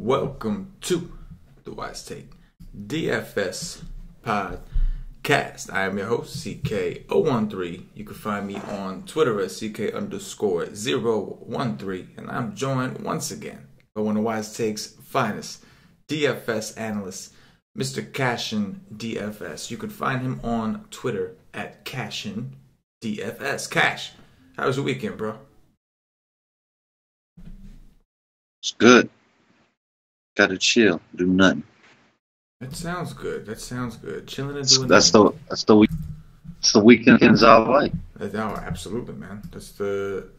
Welcome to the Wise Take DFS podcast. I am your host, CK013. You can find me on Twitter at CK_013. And I'm joined once again by one of Wise Take's finest DFS analysts, Mr. CashinDFS. You can find him on Twitter at CashinDFS. Cash, how was your weekend, bro? It's good. Gotta chill, do nothing. That sounds good. Chilling and doing That's nothing. the weekends I like. Oh, absolutely, man. That's the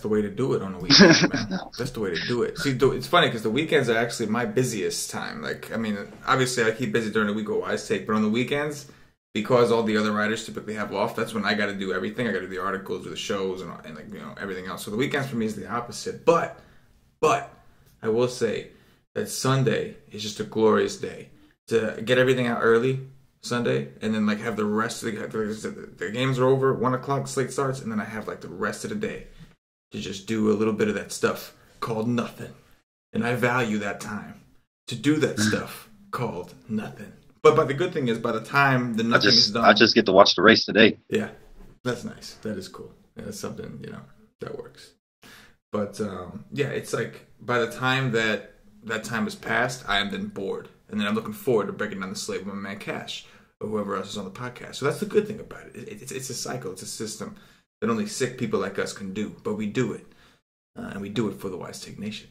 way to do it on the weekend, man. That's the way to do it. See, it's funny because the weekends are actually my busiest time. Like, I mean, obviously I keep busy during the week with Wise Take, but on the weekends, because all the other writers typically have off, that's when I got to do everything. I got to do the articles or the shows and like, you know, everything else. So the weekends for me is the opposite. But I will say that Sunday is just a glorious day to get everything out early Sunday, and then like have the rest of the games are over, 1 o'clock slate starts, and then I have like the rest of the day to just do a little bit of that stuff called nothing, and I value that time to do that stuff called nothing. But the good thing is, by the time the nothing is done, I just get to watch the race today. Yeah, that's nice. That is cool. Yeah, that's something, you know, that works. But yeah, it's like by the time that time has passed, I am then bored. And then I'm looking forward to breaking down the slate with my man Cash or whoever else is on the podcast. So that's the good thing about it. It's a cycle. It's a system that only sick people like us can do. But we do it. And we do it for the Wise Take Nation.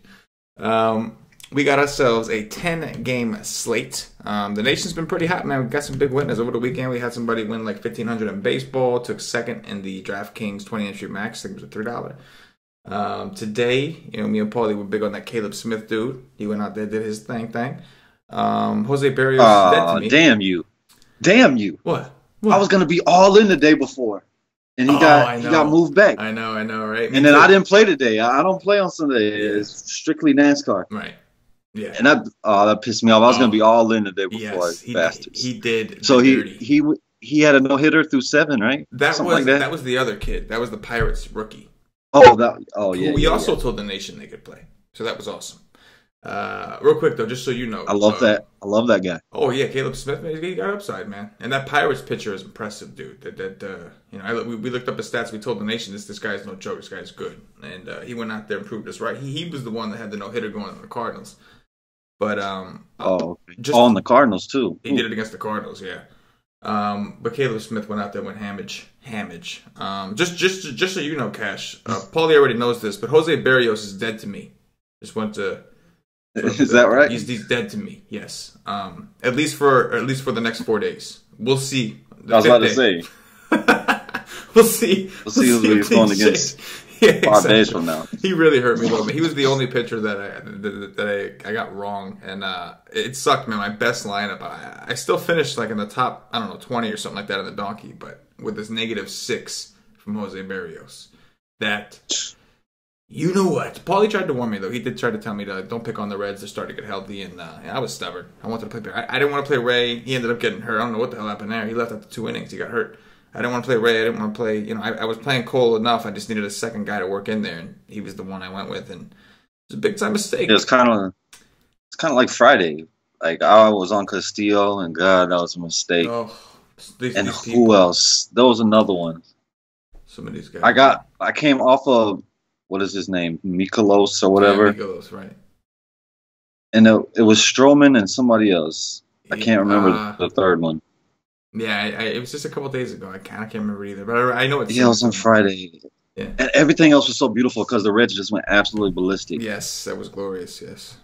We got ourselves a 10-game slate. The nation's been pretty hot, man. We got some big winners. Over the weekend, we had somebody win like $1,500 in baseball. Took second in the DraftKings 20-entry max. I think it was a $3. Today, you know, me and Paulie were big on that Caleb Smith dude. He went out there, did his thing. Jose Barrios is dead to me. Damn you! What? I was gonna be all in the day before, and he got moved back. I know, right? And then I didn't play today. I don't play on Sunday. It's strictly NASCAR. Right. Yeah. And that pissed me off. I was gonna be all in the day before. Yes, bastards. He did. So he had a no-hitter through 7, right? That was the other kid. That was the Pirates rookie. Yeah. We also told the nation they could play, so that was awesome. Real quick though, just so you know, I love that guy. Oh yeah, Caleb Smith, man, he got upside, man. And that Pirates pitcher is impressive, dude. You know, we looked up his stats. We told the nation this guy's no joke. This guy's good, and he went out there and proved us right. He was the one that had the no hitter going on the Cardinals, but just on the Cardinals too. He did it against the Cardinals, yeah. But Caleb Smith went out there and went hamage. Just so you know, Cash, Paulie already knows this, but Jose Barrios is dead to me. Just went to. Is that right? He's dead to me. Yes. At least for the next 4 days. We'll see. I was about to say. We'll see. We'll see who he's going against. Yeah, 5 days from now. He really hurt me a little bit. He was the only pitcher that I got wrong, and it sucked, man. My best lineup, I still finished like in the top, I don't know, 20 or something like that in the donkey, but with this -6 from Jose Barrios, that, you know what? Paulie tried to warn me though. He did try to tell me to don't pick on the Reds. They're starting to get healthy, and I was stubborn. I wanted to play. I didn't want to play Ray. He ended up getting hurt. I don't know what the hell happened there. He left after 2 innings. He got hurt. I didn't want to play Ray. I didn't want to play, you know, I was playing Cole enough. I just needed a second guy to work in there, and he was the one I went with, and it was a big-time mistake. It's kind of like Friday. Like, I was on Castillo, and God, that was a mistake. Oh, and who else? There was another one. Some of these guys. I came off of, what is his name? Mikolos or whatever. Yeah, Mikolos, right. And it was Stroman and somebody else. I can't remember the third one. Yeah, it was just a couple days ago. I can't remember either, but I know it's. Yeah, it was on Friday. Yeah, and everything else was so beautiful because the Reds just went absolutely ballistic. Yes, that was glorious. Yes,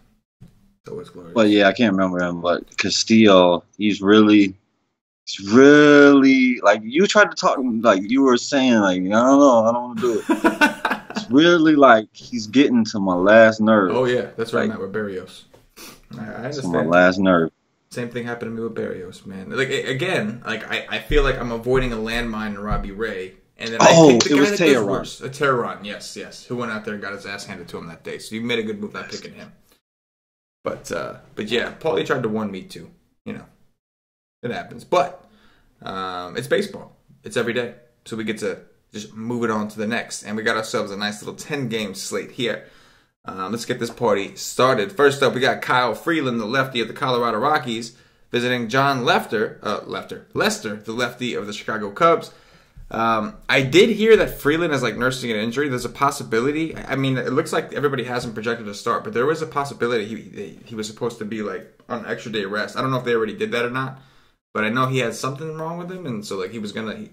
that was glorious. But yeah, I can't remember him. But Castillo, he's really like you tried to talk, like you were saying, like I don't want to do it. It's really like he's getting to my last nerve. Oh yeah, that's right, Matt, with Barrios. I understand. To my last nerve. Same thing happened to me with Barrios, man. Like again, like I feel like I'm avoiding a landmine in Robbie Ray, and then I picked the guy that does worse. Tehran, yes, who went out there and got his ass handed to him that day. So you made a good move not picking him. But yeah, Paulie tried to warn me too. You know, it happens. But it's baseball. It's every day, so we get to just move it on to the next, and we got ourselves a nice little 10-game slate here. Let's get this party started. First up, we got Kyle Freeland, the lefty of the Colorado Rockies, visiting John Lester, the lefty of the Chicago Cubs. I did hear that Freeland is like nursing an injury. There's a possibility. I mean, it looks like everybody has him projected to start, but there was a possibility he was supposed to be like on extra day rest. I don't know if they already did that or not, but I know he had something wrong with him, and so like he was saying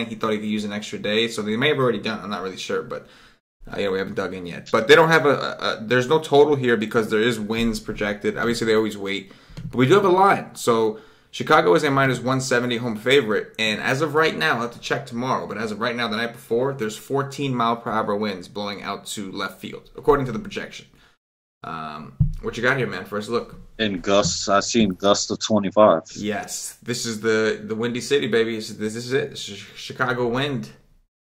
he thought he could use an extra day, so they may have already done it. I'm not really sure, but we haven't dug in yet. But they don't have there's no total here because there is wins projected. Obviously, they always wait, but we do have a line. So Chicago is a minus 170 home favorite, and as of right now, I'll have to check tomorrow, but as of right now, the night before, there's 14-mile-per-hour winds blowing out to left field, according to the projection. What you got here, man? First look. In gusts, I've seen gusts of 25. Yes, this is the Windy City, baby. This is it. This is Chicago wind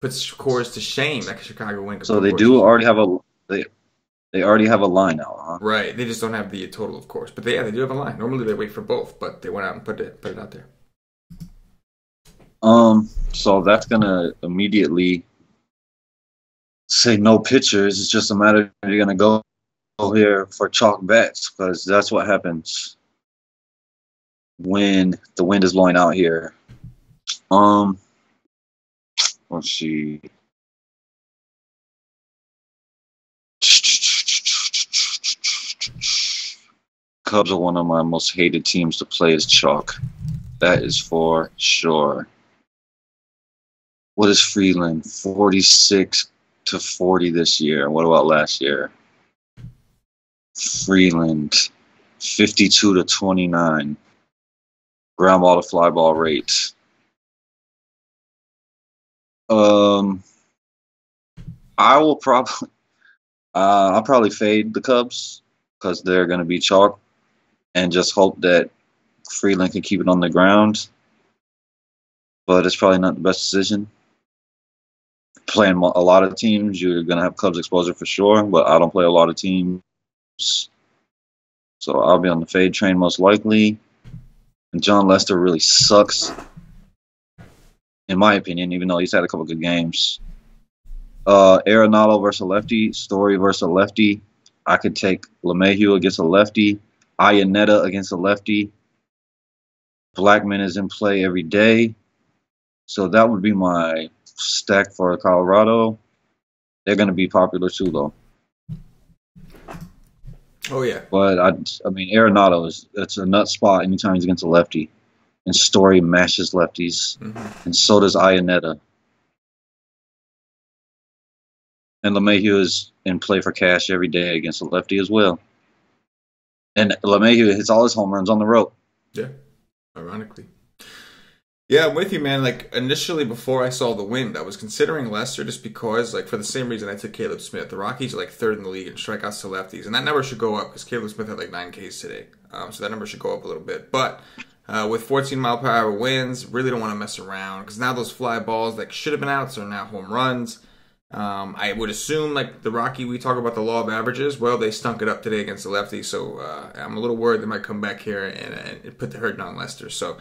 puts Coors to shame. That Chicago wind. So they do already have they already have a line out, huh? Right. They just don't have the total, of course. But they do have a line. Normally they wait for both, but they went out and put it out there. So that's gonna immediately say no pitchers. It's just a matter of you're gonna go here for chalk bets because that's what happens when the wind is blowing out here. Let's see. Cubs are one of my most hated teams to play as chalk. That is for sure. What is Freeland? 46-40 this year. What about last year? Freeland, 52-29. Ground ball to fly ball rate. I'll probably fade the Cubs because they're going to be chalk and just hope that Freeland can keep it on the ground. But it's probably not the best decision. Playing a lot of teams, you're going to have Cubs exposure for sure, but I don't play a lot of teams. So I'll be on the fade train most likely. And John Lester really sucks, in my opinion, even though he's had a couple good games. Arenado versus a lefty, Story versus a lefty. I could take LeMahieu against a lefty, Iannetta against a lefty. Blackman is in play every day. So that would be my stack for Colorado. They're going to be popular too, though. Oh, yeah. But, I mean, Arenado that's a nut spot anytime he's against a lefty. And Story mashes lefties. Mm-hmm. And so does Iannetta. And LeMahieu is in play for cash every day against a lefty as well. And LeMahieu hits all his home runs on the road. Yeah, ironically. Yeah, I'm with you, man. Like, initially, before I saw the wind, I was considering Lester just because, like, for the same reason I took Caleb Smith. The Rockies are, like, third in the league in strikeouts to lefties. And that number should go up because Caleb Smith had, like, 9 Ks today. So that number should go up a little bit. But with 14-mile-per-hour winds, really don't want to mess around because now those fly balls that should have been outs are now home runs. I would assume, like, the Rocky, we talk about the law of averages. Well, they stunk it up today against the lefty. So I'm a little worried they might come back here and put the hurt on Lester. So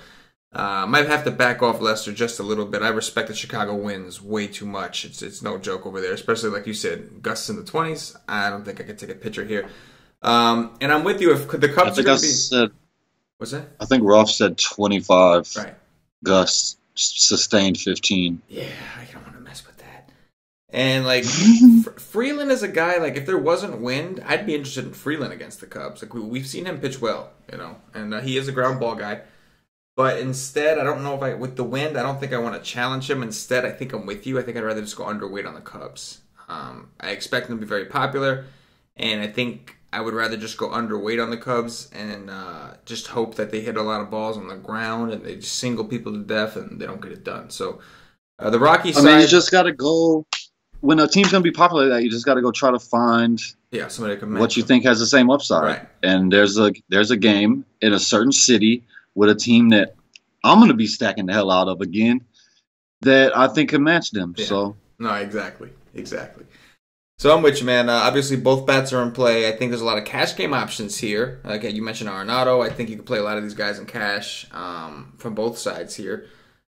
might have to back off Lester just a little bit. I respect that Chicago wins way too much. It's no joke over there, especially like you said, gusts in the 20s. I don't think I could take a pitcher here. And I'm with you. If the Cubs are going to be... What's that? I think Rolf said 25. Right. Gusts sustained 15. Yeah, I don't want to mess with that. And like Freeland is a guy, like if there wasn't wind, I'd be interested in Freeland against the Cubs. Like we've seen him pitch well, and he is a ground ball guy. But instead, I don't know if with the wind, I don't think I want to challenge him. Instead, I think I'm with you. I think I'd rather just go underweight on the Cubs. I expect them to be very popular, and I think I would rather just go underweight on the Cubs and just hope that they hit a lot of balls on the ground and they just single people to death and they don't get it done. So the Rockies side... I mean, you just got to go... When a team's going to be popular like that, you just got to go try to find somebody can match what you think has the same upside. Right. And there's a game in a certain city with a team that I'm going to be stacking the hell out of again that I think can match them. Yeah. So no, exactly. So I'm with you, man. Obviously, both bats are in play. I think there's a lot of cash game options here. Again, you mentioned Arenado. I think you can play a lot of these guys in cash from both sides here.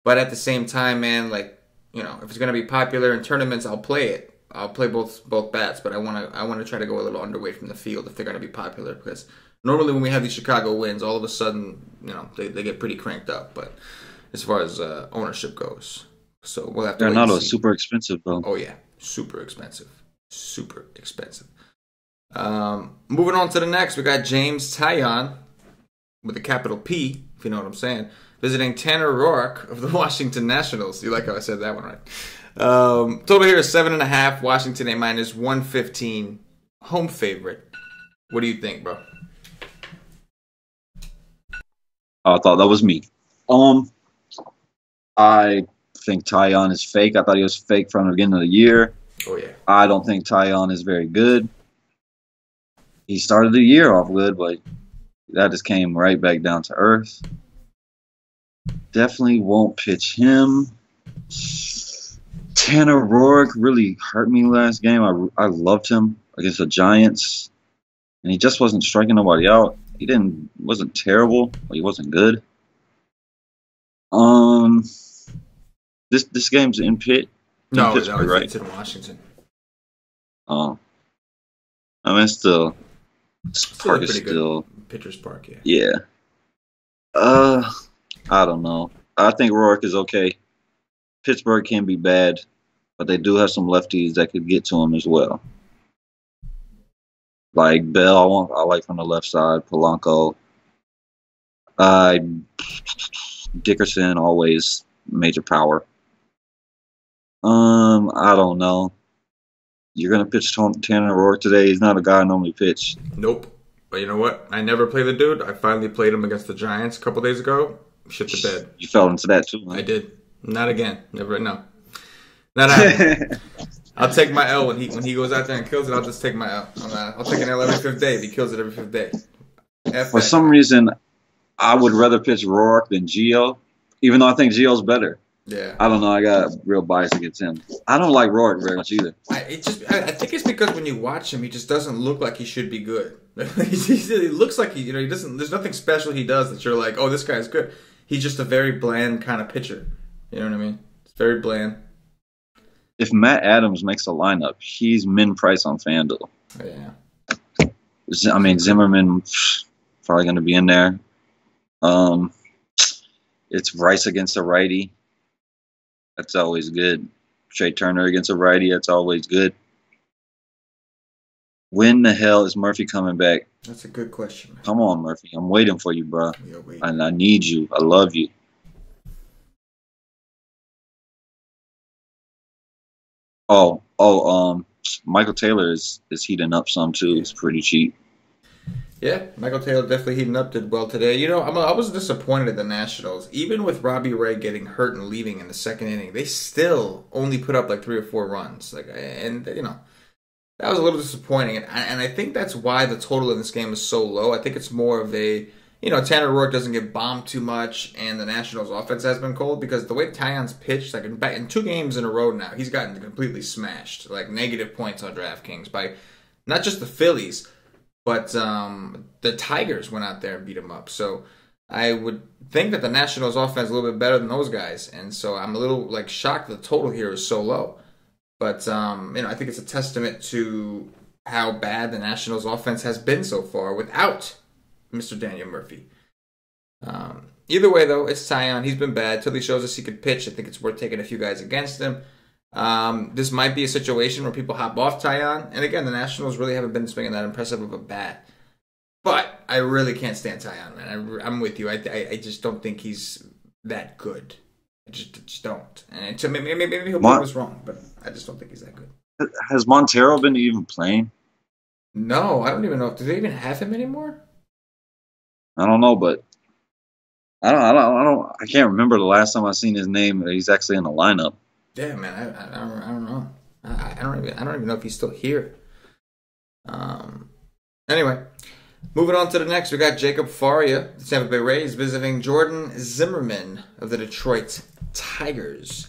But at the same time, man, like, if it's going to be popular in tournaments, I'll play it. I'll play both bats, but I want to try to go a little underweight from the field if they're going to be popular, because normally when we have these Chicago wins, all of a sudden, they get pretty cranked up. But as far as ownership goes, so we'll have to. They're not super expensive though. Oh yeah, super expensive, super expensive. Moving on to the next, we got James Taillon with a capital P, if you know what I'm saying, visiting Tanner Roark of the Washington Nationals. You like how I said that one, right? Total here is 7.5. Washington -115. Home favorite. What do you think, bro? I thought that was me. I think Taillon is fake. I thought he was fake from the beginning of the year. Oh yeah. I don't think Taillon is very good. He started the year off good, but that just came right back down to earth. Definitely won't pitch him. Tanner Roark really hurt me last game. I loved him against the Giants, and he just wasn't striking nobody out. He wasn't terrible, but he wasn't good. This game's in Pittsburgh, right? It's in Washington. Oh, I mean, still, Park is still Pitcher's Park, yeah. Yeah. I don't know. I think Roark is okay. Pittsburgh can be bad, but they do have some lefties that could get to him as well. Like Bell, I like from the left side. Polanco. Dickerson, always major power. I don't know. You're going to pitch Tanner Roark today. He's not a guy I normally pitch. Nope. But you know what? I never play the dude. I finally played him against the Giants a couple days ago. Shit the bed. You fell into that too, huh? I did. Not again. Never. No. Not happening. I'll take my L when he goes out there and kills it. I'll just take my L. I'll take an L every fifth day if he kills it every fifth day. For some reason, I would rather pitch Roark than Gio, even though I think Gio's better. Yeah. I don't know. I got a real bias against him. I don't like Roark very much either. I think it's because when you watch him, he just doesn't look like he should be good. He looks like he doesn't. There's nothing special he does that you're like, oh, this guy's good. He's just a very bland kind of pitcher. You know what I mean? It's very bland. If Matt Adams makes a lineup, he's min price on FanDuel. Yeah. I mean, Zimmerman probably going to be in there. It's Rice against a righty. That's always good. Trey Turner against a righty. That's always good. When the hell is Murphy coming back? That's a good question, man. Come on, Murphy. I'm waiting for you, bro. Yeah, And I need you. I love you. Michael Taylor is heating up some too. It's pretty cheap. Yeah, Michael Taylor definitely heating up, did well today. I was disappointed at the Nationals. Even with Robbie Ray getting hurt and leaving in the second inning, they still only put up like 3 or 4 runs. That was a little disappointing. And I think that's why the total in this game is so low. I think it's more of a, Tanner Roark doesn't get bombed too much, and the Nationals' offense has been cold because the way Taillon's pitched, like in 2 games in a row now, he's gotten completely smashed, like negative points on DraftKings by not just the Phillies, but the Tigers went out there and beat him up. So I would think that the Nationals' offense is a little bit better than those guys, and so I'm a little shocked that the total here is so low. But I think it's a testament to how bad the Nationals' offense has been so far without Mr. Daniel Murphy. Either way, though, it's Taillon. He's been bad till he shows us he could pitch. I think it's worth taking a few guys against him. This might be a situation where people hop off Taillon. And again, the Nationals really haven't been swinging that impressive of a bat. But I really can't stand Taillon, man. I'm with you. I just don't think he's that good. I just don't. And so maybe he'll prove us wrong, but I just don't think he's that good. Has Montero been even playing? No, I don't even know. Do they even have him anymore? I don't know, but I can't remember the last time I seen his name. He's actually in the lineup. Yeah, man. I don't know. I don't even know if he's still here. Anyway, moving on to the next, we got Jacob Faria, the Tampa Bay Rays, visiting Jordan Zimmerman of the Detroit Tigers.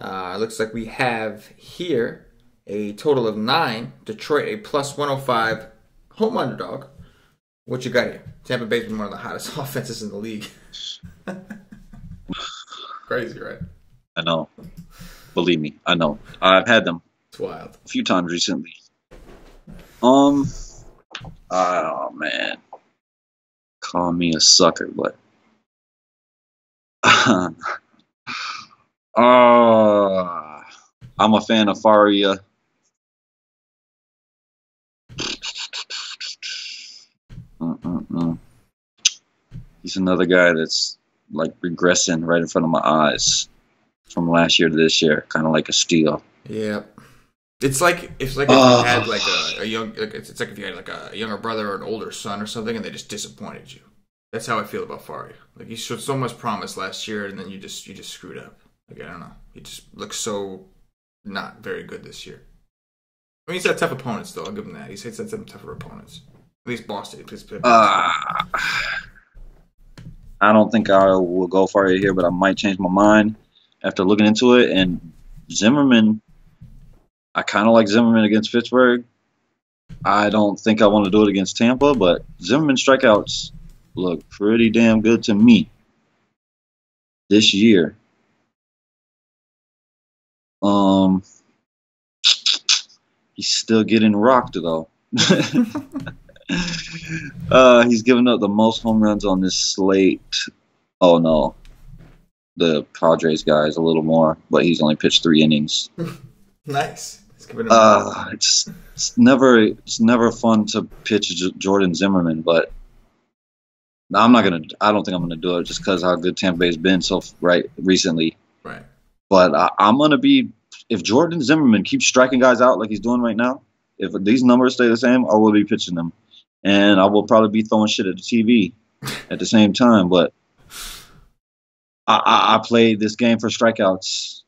Looks like we have here a total of 9. Detroit a plus 105 home underdog. What you got here? Tampa Bay's been one of the hottest offenses in the league. Crazy, right? I know. Believe me, I know. I've had them. It's wild. A few times recently. Oh man, call me a sucker, but I'm a fan of Faria. He's another guy that's like regressing right in front of my eyes from last year to this year, kind of like a steal. Yeah. It's like if you had like a young, it's like if you had like a younger brother or an older son or something, and they just disappointed you. That's how I feel about Faria. Like he showed so much promise last year, and then you just screwed up. Like I don't know, he just looks so not very good this year. I mean, he's had tough opponents though. I'll give him that. He's had some tougher opponents. At least Boston. I don't think I will go Faria here, but I might change my mind after looking into it. And Zimmerman. I kind of like Zimmerman against Pittsburgh. I don't think I want to do it against Tampa, but Zimmerman strikeouts look pretty damn good to me this year. He's still getting rocked though. He's given up the most home runs on this slate. Oh no, the Padres guy is a little more, but he's only pitched 3 innings. Nice. It's never fun to pitch Jordan Zimmerman, but I don't think I'm gonna do it just because how good Tampa Bay's been recently. Right. But I'm gonna be, if Jordan Zimmerman keeps striking guys out like he's doing right now, if these numbers stay the same, I will be pitching them, and I will probably be throwing shit at the TV at the same time. But I played this game for strikeouts.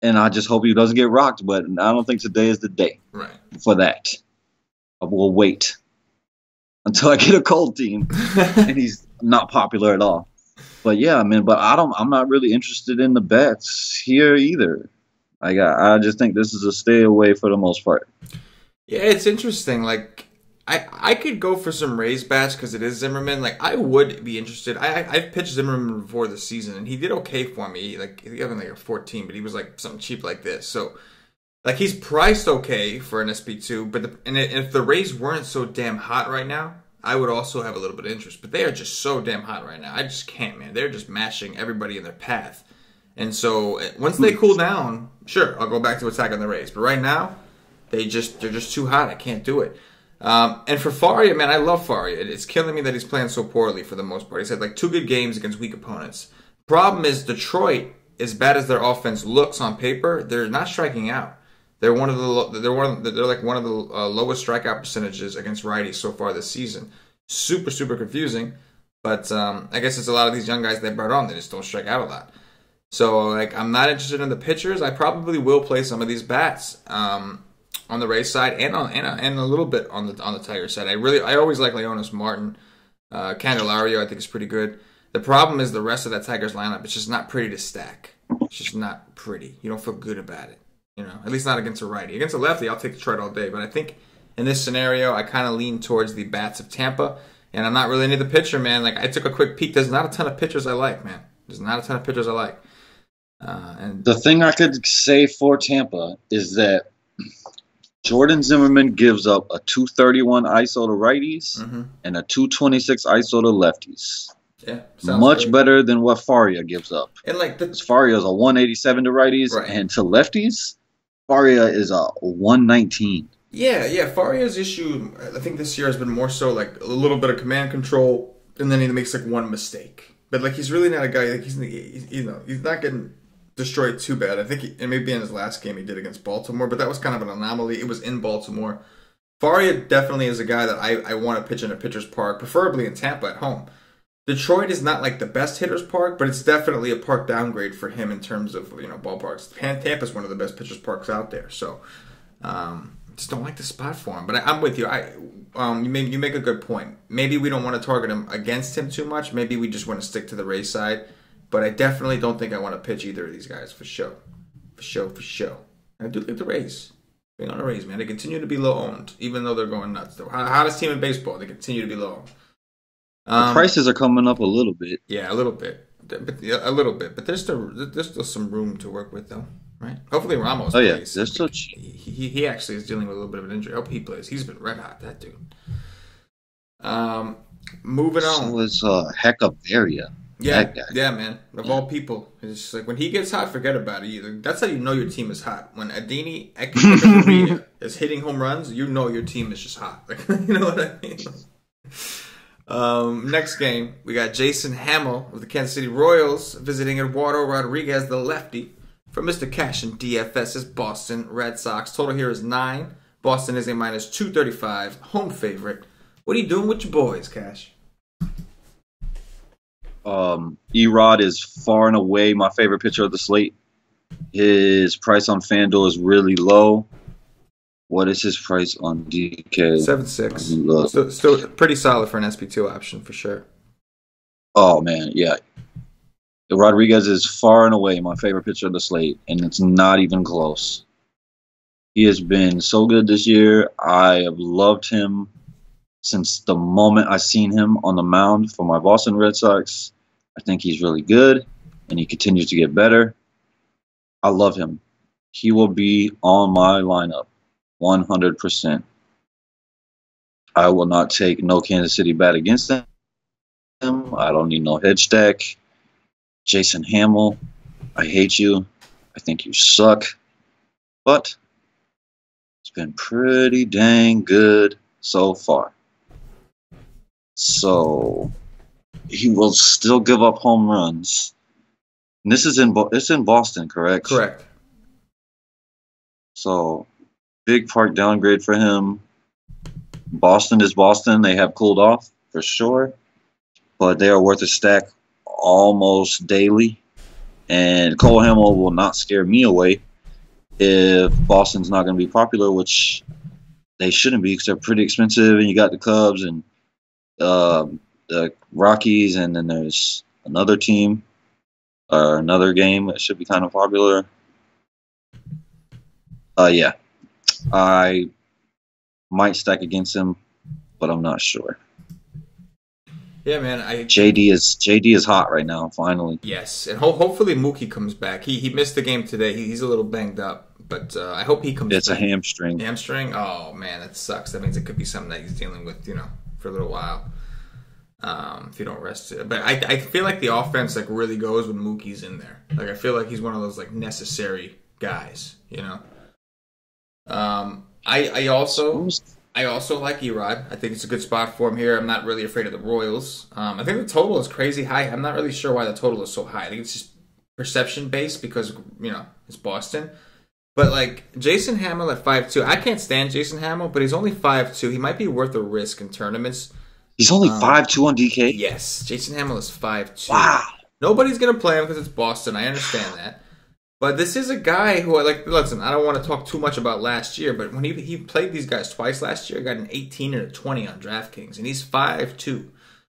And I just hope he doesn't get rocked, but I don't think today is the day for that. I will wait until I get a cold team, and he's not popular at all. But yeah, man. But I'm not really interested in the bets here either. I just think this is a stay away for the most part. Yeah, it's interesting. Like I could go for some Rays bats because it is Zimmerman. Like I would be interested. I've pitched Zimmerman before this season, and he did okay for me. Like he got like a 14, but he was like something cheap like this. So like he's priced okay for an SP2. But if the Rays weren't so damn hot right now, I would also have a little bit of interest. But they are just so damn hot right now. I just can't, man. They're just mashing everybody in their path. And so once they cool down, sure, I'll go back to attacking the Rays. But right now, they're just too hot. I can't do it. And for Faria, man, I love Faria. It's killing me that he's playing so poorly for the most part. He's had like 2 good games against weak opponents. Problem is Detroit, as bad as their offense looks on paper, they're not striking out. They're like one of the lowest strikeout percentages against righties so far this season. Super, super confusing. But I guess it's a lot of these young guys they brought on. They just don't strike out a lot. So like I'm not interested in the pitchers. I probably will play some of these bats. On the Rays side and a little bit on the Tigers side. I always like Leonis Martin. Candelario I think is pretty good. The problem is the rest of that Tigers lineup. It's just not pretty to stack. It's just not pretty. You don't feel good about it. You know, at least not against a righty. Against a lefty, I'll take Detroit all day. But I think in this scenario, I kind of lean towards the bats of Tampa. And I'm not really into the pitcher, man. Like I took a quick peek. There's not a ton of pitchers I like, man. There's not a ton of pitchers I like. And the thing I could say for Tampa is that Jordan Zimmerman gives up a 231 ISO to righties and a 226 ISO to lefties. Yeah, much better than what Faria gives up. And like Faria is a 187 to righties, and to lefties, Faria is a 119. Yeah. Faria's issue, I think this year has been more so like a little bit of command control, and then he makes like one mistake. But like he's really not a guy. Like he's not getting destroyed too bad. I think and maybe in his last game he did against Baltimore, but that was kind of an anomaly. It was in Baltimore. Faria definitely is a guy that I want to pitch in a pitcher's park, preferably in Tampa at home. Detroit is not like the best hitter's park, but it's definitely a park downgrade for him in terms of ballparks. Tampa's one of the best pitcher's parks out there, so just don't like the spot for him. But I'm with you. You make a good point. Maybe we don't want to target him against him too much. Maybe we just want to stick to the Rays side. But I definitely don't think I want to pitch either of these guys for show. And I do like the Rays. Being on the Rays, man. They continue to be low owned, even though they're going nuts. The hottest team in baseball, they continue to be low owned. The prices are coming up a little bit. Yeah, a little bit. But there's still some room to work with, though. right? Hopefully Ramos Oh yeah, plays. they're so cheap. He actually is dealing with a little bit of an injury. I hope he plays. He's been red hot, that dude. Moving on. So is Hecaveria. Yeah, man. Of all people, it's just like when he gets hot, forget about it. That's how you know your team is hot. When Adini Hecaveria is hitting home runs, you know your team is just hot. Like, you know what I mean? Next game, we got Jason Hamill of the Kansas City Royals visiting Eduardo Rodriguez, the lefty, for Mr. CashinDFS's Boston Red Sox. Total here is 9. Boston is a minus 235, home favorite. What are you doing with your boys, Cash? Erod is far and away my favorite pitcher of the slate. His price on FanDuel is really low. What is his price on DK? 7.6. Still pretty solid for an SP2 option for sure. Oh man, yeah. Rodriguez is far and away my favorite pitcher of the slate, and it's not even close. He has been so good this year. I have loved him since the moment I seen him on the mound for my Boston Red Sox. I think he's really good, and he continues to get better. I love him. He will be on my lineup 100%. I will not take no Kansas City bat against him. I don't need no head stack. Jason Hamill, I hate you. I think you suck. But it's been pretty dang good so far. So he will still give up home runs. And this is in Boston, correct? Correct. So big park downgrade for him. Boston is Boston. They have cooled off for sure, but they are worth a stack almost daily. And Cole Hamel will not scare me away if Boston's not going to be popular, which they shouldn't be because they're pretty expensive. And you got the Cubs and the Rockies, and then there's another team or another game that should be kind of popular. Yeah, I might stack against him, but I'm not sure. Yeah, man. JD is hot right now. Finally. Yes, and hopefully Mookie comes back. He missed the game today. He's a little banged up, but I hope he comes back. It's a hamstring. Hamstring? Oh man, that sucks. That means it could be something that he's dealing with, for a little while. If you don't rest it, but I feel like the offense really goes when Mookie's in there. I feel like he's one of those necessary guys. I also like Erod. I think it's a good spot for him here. I'm not really afraid of the Royals. I think the total is crazy high. I'm not really sure why the total is so high. I think it's just perception based because it's Boston. But Jason Hamill at 5.2, I can't stand Jason Hamill, but he's only 5.2. He might be worth a risk in tournaments. He's only 5.2 on DK? Yes. Jason Hamill is 5.2. Wow. Nobody's going to play him because it's Boston. I understand that. But this is a guy who, listen, I don't want to talk too much about last year, but when he played these guys twice last year, got an 18 and a 20 on DraftKings, and he's 5.2.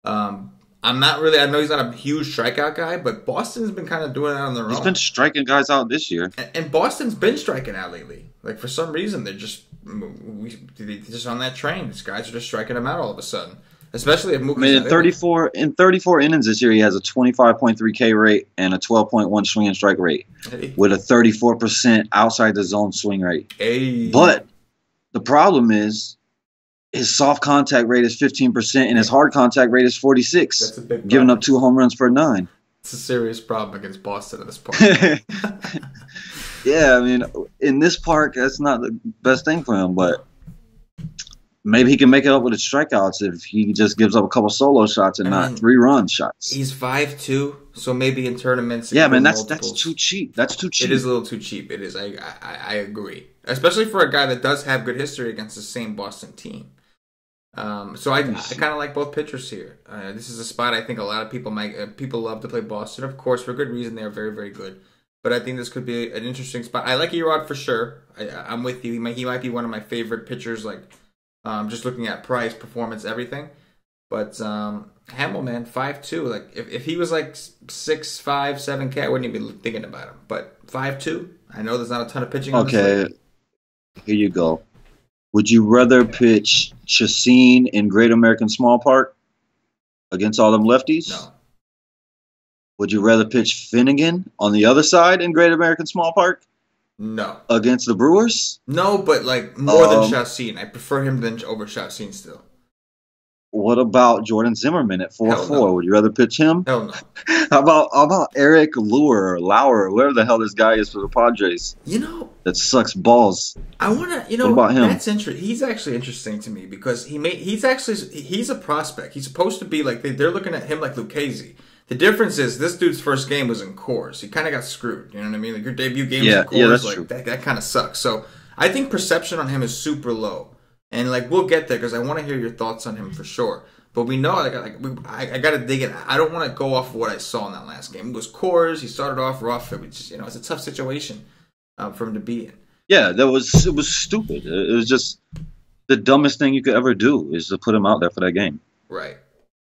I'm not really, I know he's not a huge strikeout guy, but Boston's been kind of doing it on their own. He's been striking guys out this year. And Boston's been striking out lately. For some reason, they're just on that train. These guys are just striking them out all of a sudden. Especially if Mookie's in 34 innings this year, he has a 25.3 K rate and a 12.1 swing and strike rate with a 34% outside the zone swing rate. Hey. But the problem is his soft contact rate is 15% and his hard contact rate is 46. That's a big problem. Giving up 2 home runs per 9. It's a serious problem against Boston at this point. Yeah, I mean, in this park, that's not the best thing for him, but maybe he can make it up with his strikeouts if he just gives up a couple solo shots and not 3-run shots. He's 5.2, so maybe in tournaments. Yeah, man, that's too cheap. That's too cheap. It is a little too cheap. It is. I agree, especially for a guy that does have good history against the same Boston team. So I kind of like both pitchers here. This is a spot I think a lot of people love to play Boston. Of course, for good reason. They're very, very good. But I think this could be an interesting spot. I like Erod for sure. I'm with you. He might be one of my favorite pitchers. Just looking at price, performance, everything. But Hamill, man, 5.2. If he was 6'5", 7K, I wouldn't even be thinking about him. But 5.2, I know there's not a ton of pitching. Okay, here you go. Would you rather pitch Chacin in Great American Small Park against all them lefties? No. Would you rather pitch Finnegan on the other side in Great American Small Park No. Against the Brewers? No, but like more than Chacin. I prefer him than over Chacin still. What about Jordan Zimmerman at 4-4? No. Would you rather pitch him? Hell no. How about Eric Lauer, whoever the hell this guy is for the Padres? That sucks balls. I want to, what about him? That's interesting. He's actually interesting to me because he's a prospect. He's supposed to be like they're looking at him like Lucchesi. The difference is this dude's first game was in Coors. He kind of got screwed. You know what I mean? Like your debut game was in Coors. That's like true. that kind of sucks. So I think perception on him is super low. And like we'll get there because I want to hear your thoughts on him for sure. But we know I got to dig it. I don't want to go off of what I saw in that last game. It was Coors. He started off rough. It was just, it's a tough situation for him to be in. Yeah, it was stupid. It was just the dumbest thing you could ever do is to put him out there for that game. Right.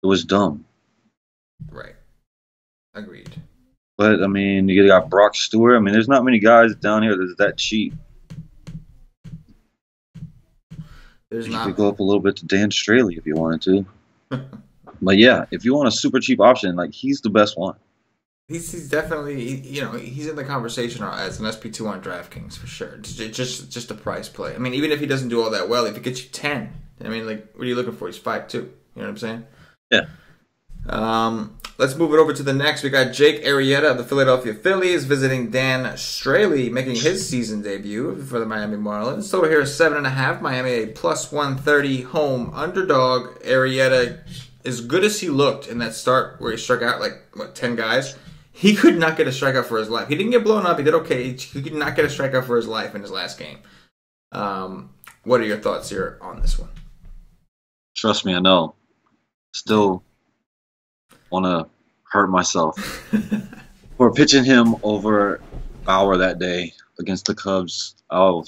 It was dumb. Right. Agreed. But I mean, you got Brock Stewart. I mean, there's not many guys down here that's that cheap. You could go up a little bit to Dan Straley if you wanted to. But yeah, if you want a super cheap option, like he's the best one. He's definitely he's in the conversation as an SP2 on DraftKings for sure. Just a price play. I mean, even if he doesn't do all that well, if he gets you 10, I mean, like what are you looking for? He's 5'2". You know what I'm saying? Yeah. Let's move it over to the next. We got Jake Arrieta of the Philadelphia Phillies visiting Dan Straley, making his season debut for the Miami Marlins. Total here is 7.5. Miami a plus 130 home underdog. Arrieta, as good as he looked in that start where he struck out 10 guys, he could not get a strikeout for his life. He didn't get blown up. He did okay. He could not get a strikeout for his life in his last game. What are your thoughts here on this one? Trust me, I know. Still want to hurt myself for pitching him over Bauer that day against the Cubs. Oh,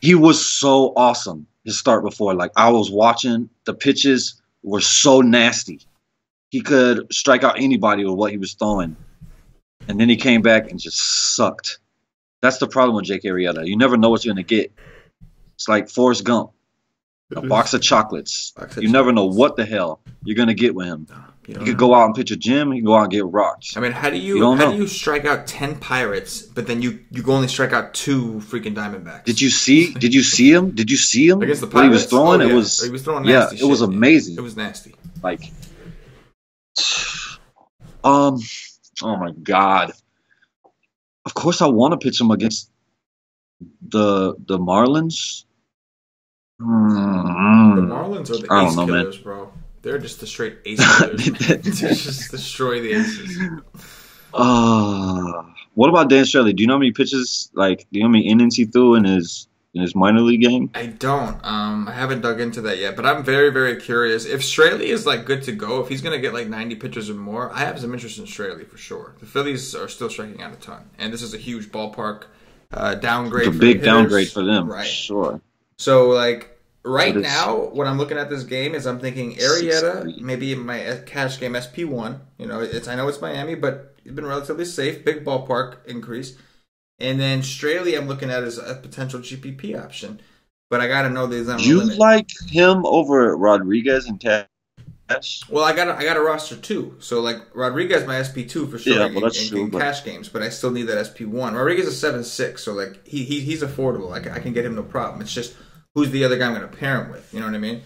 he was so awesome. His start before, I was watching, the pitches were so nasty. He could strike out anybody with what he was throwing. And then he came back and just sucked. That's the problem with Jake Arrieta. You never know what you're going to get. It's like Forrest Gump. A box of chocolates. You never know what the hell you're going to get with him. He could go out and pitch a gym. He can go out and get rocked. I mean, how do you strike out 10 Pirates, but then you only strike out 2 freaking Diamondbacks? Did you see him? Against the Pirates? What he was throwing? Oh, yeah. It was, he was throwing nasty shit. It was amazing. It was nasty. Oh my God. Of course I want to pitch him against the Marlins. The Marlins are the ace killers, man. Bro. They're just the straight ace killers. They just destroy the aces. What about Dan Straley? Do you know how many pitches, do you know how many innings he threw in his minor league game? I don't. I haven't dug into that yet, but I'm very, very curious. If Straley is good to go, if he's gonna get 90 pitches or more, I have some interest in Straley for sure. The Phillies are still striking out a ton, and this is a huge ballpark downgrade. It's a big downgrade for them, right? Sure. So right now, when I'm looking at this game, is I'm thinking Arrieta, maybe in my cash game SP1. I know it's Miami, but it's been relatively safe. Big ballpark increase. And then Straley, I'm looking at as a potential GPP option. But I got to know there's not a limit. You like him over Rodriguez and cash? Well, I got a roster too. So, Rodriguez, my SP2 for sure in cash games. But I still need that SP1. Rodriguez is 7.6, so, he's affordable. I can get him no problem. It's just who's the other guy I'm going to pair him with? You know what I mean?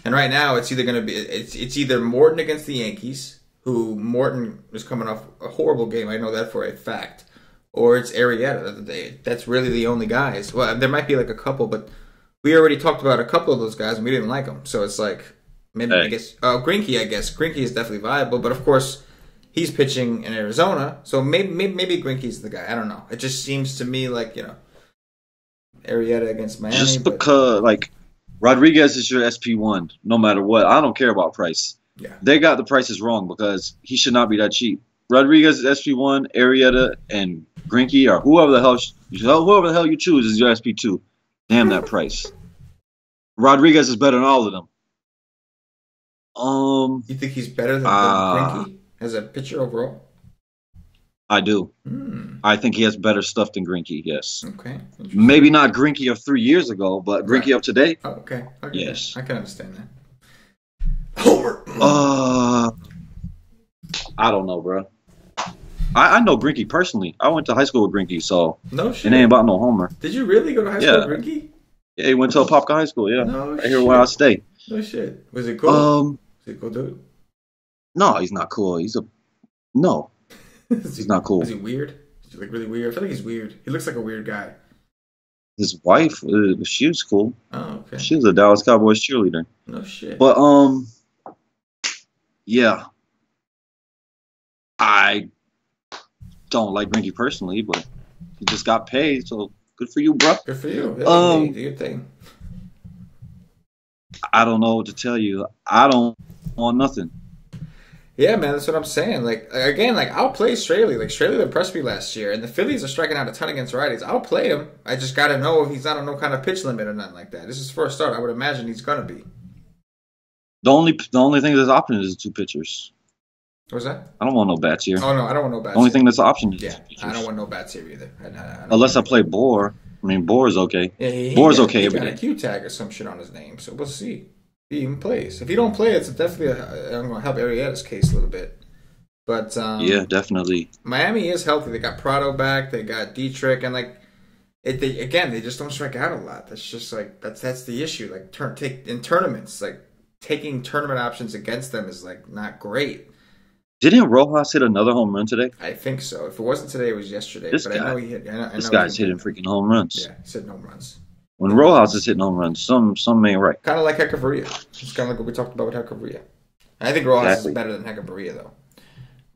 And right now, it's either going to be it's either Morton against the Yankees, who Morton is coming off a horrible game. I know that for a fact. Or it's Arrieta. That's really the only guys. Well, there might be a couple, but we already talked about a couple of those guys, and we didn't like them. So it's maybe I guess Greinke. I guess Greinke is definitely viable, but of course he's pitching in Arizona, so maybe Greinke's the guy. I don't know. It just seems to me Arrieta against Miami. Just because Rodriguez is your SP1, no matter what. I don't care about price. Yeah, they got the prices wrong because he should not be that cheap. Rodriguez is SP1, Arrieta, and Greinke, or whoever the hell you choose is your SP2. Damn that price. Rodriguez is better than all of them. You think he's better than Greinke as a pitcher overall? I do. I think he has better stuff than Greinke, yes. Okay. Maybe not Greinke of 3 years ago, but Greinke of today. Oh, okay. Yes. I can understand that. Homer. I don't know, bro. I know Grinky personally. I went to high school with Grinky, so No it ain't shit. about no homer. Did you really go to high school with Ricky? Yeah, he went to Apopka High School. Yeah, No right here where I shit. stay. No shit. Was it cool? Um, Was it cool, dude? no, he's not cool. No, he's not cool. Is he weird? Is he like really weird? I feel like he's weird. He looks like a weird guy. His wife, she was cool. Oh, okay. She was a Dallas Cowboys cheerleader. No shit. But yeah, I don't like Grinky personally, but he just got paid, so good for you, bro. Good for you. Yeah, do your thing. I don't know what to tell you. I don't want nothing. Yeah, man, that's what I'm saying. Like again, like I'll play Straley. Like Straley impressed me last year, and the Phillies are striking out a ton against righties. I'll play him. I just got to know if he's not on no kind of pitch limit or nothing like that. This is first start. I would imagine he's gonna be. The only thing that's option is 2 pitchers. What's that? I don't want no bats here. Oh no, I don't want no bats. The only here. thing that's an option is 2 pitchers. I don't want no bats here either. Unless I play Bohr. I mean, Bohr is okay. Yeah, Bohr's okay every every day. day. He got a Q tag or some shit on his name, so we'll see. If he even plays. If he don't play, it's definitely. I'm going to help Arrieta's case a little bit. But yeah, definitely. Miami is healthy. They got Prado back. They got Dietrich, and like they just don't strike out a lot. That's just like that's the issue. Like in tournaments, like taking tournament options against them is like not great. Didn't Rojas hit another home run today? I think so. If it wasn't today, it was yesterday. This but guy, I know he hit. this guy's hitting freaking home runs. Yeah, he's hitting home runs. When Rojas is hitting home runs, some ain't right. Kind of like Hecavarria. It's kind of like what we talked about with Hecavarria. I think Rojas is better than Hecavarria, though.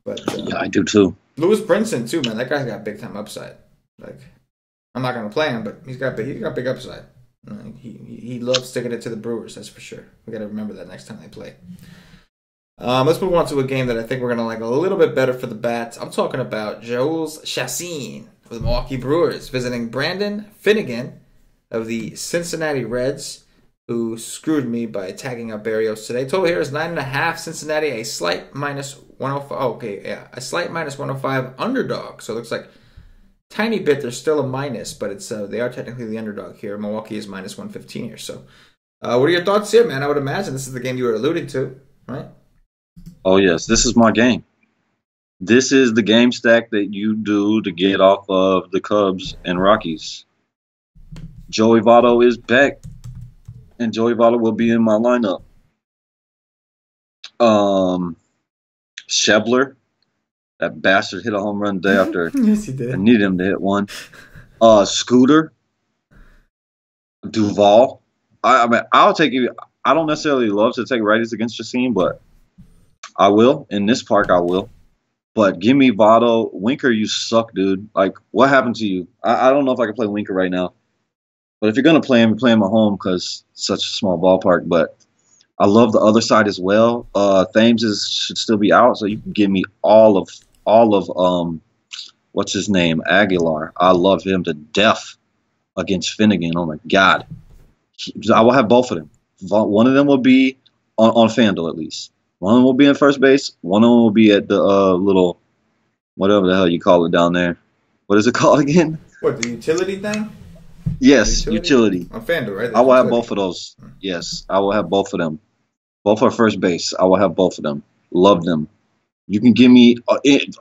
But yeah, I do too. Lewis Brinson too, man. That guy's got big time upside. Like, I'm not gonna play him, but he's got big upside. He loves sticking it to the Brewers. That's for sure. We got to remember that next time they play. Let's move on to a game that I think we're gonna like a little bit better for the bats. I'm talking about Jules Chassin of the Milwaukee Brewers visiting Brandon Finnegan of the Cincinnati Reds, who screwed me by tagging up Barrios today. Total here is 9.5. Cincinnati, a slight minus 105. Oh, okay, yeah, a slight minus 105 underdog. So it looks like tiny bit. There's still a minus, but it's they are technically the underdog here. Milwaukee is minus 115 here. So, what are your thoughts here, man? I would imagine this is the game you were alluding to, right? Oh yes, this is my game. This is the game stack that you do to get off of the Cubs and Rockies. Joey Votto is back, and Joey Votto will be in my lineup. Schebler, that bastard hit a home run day after. Yes, he did. I needed him to hit one. Scooter, Duvall. I mean, I'll take you. I don't necessarily love to take righties against Chassin, but I will. In this park, I will. But give me Votto. Winker, you suck, dude. Like, what happened to you? I don't know if I can play Winker right now. But if you're going to play him at home because it's such a small ballpark. But I love the other side as well. Thames should still be out, so you can give me all of what's his name? Aguilar. I love him to death against Finnegan. Oh, my God. I will have both of them. One of them will be on FanDuel, at least. One of them will be in first base. One of them will be at the little, whatever the hell you call it down there. What is it called again? What, the utility thing? Yes, utility. On FanDuel, right? I will have both of those. Yes, I will have both of them. Both are first base. I will have both of them. Love them. You can give me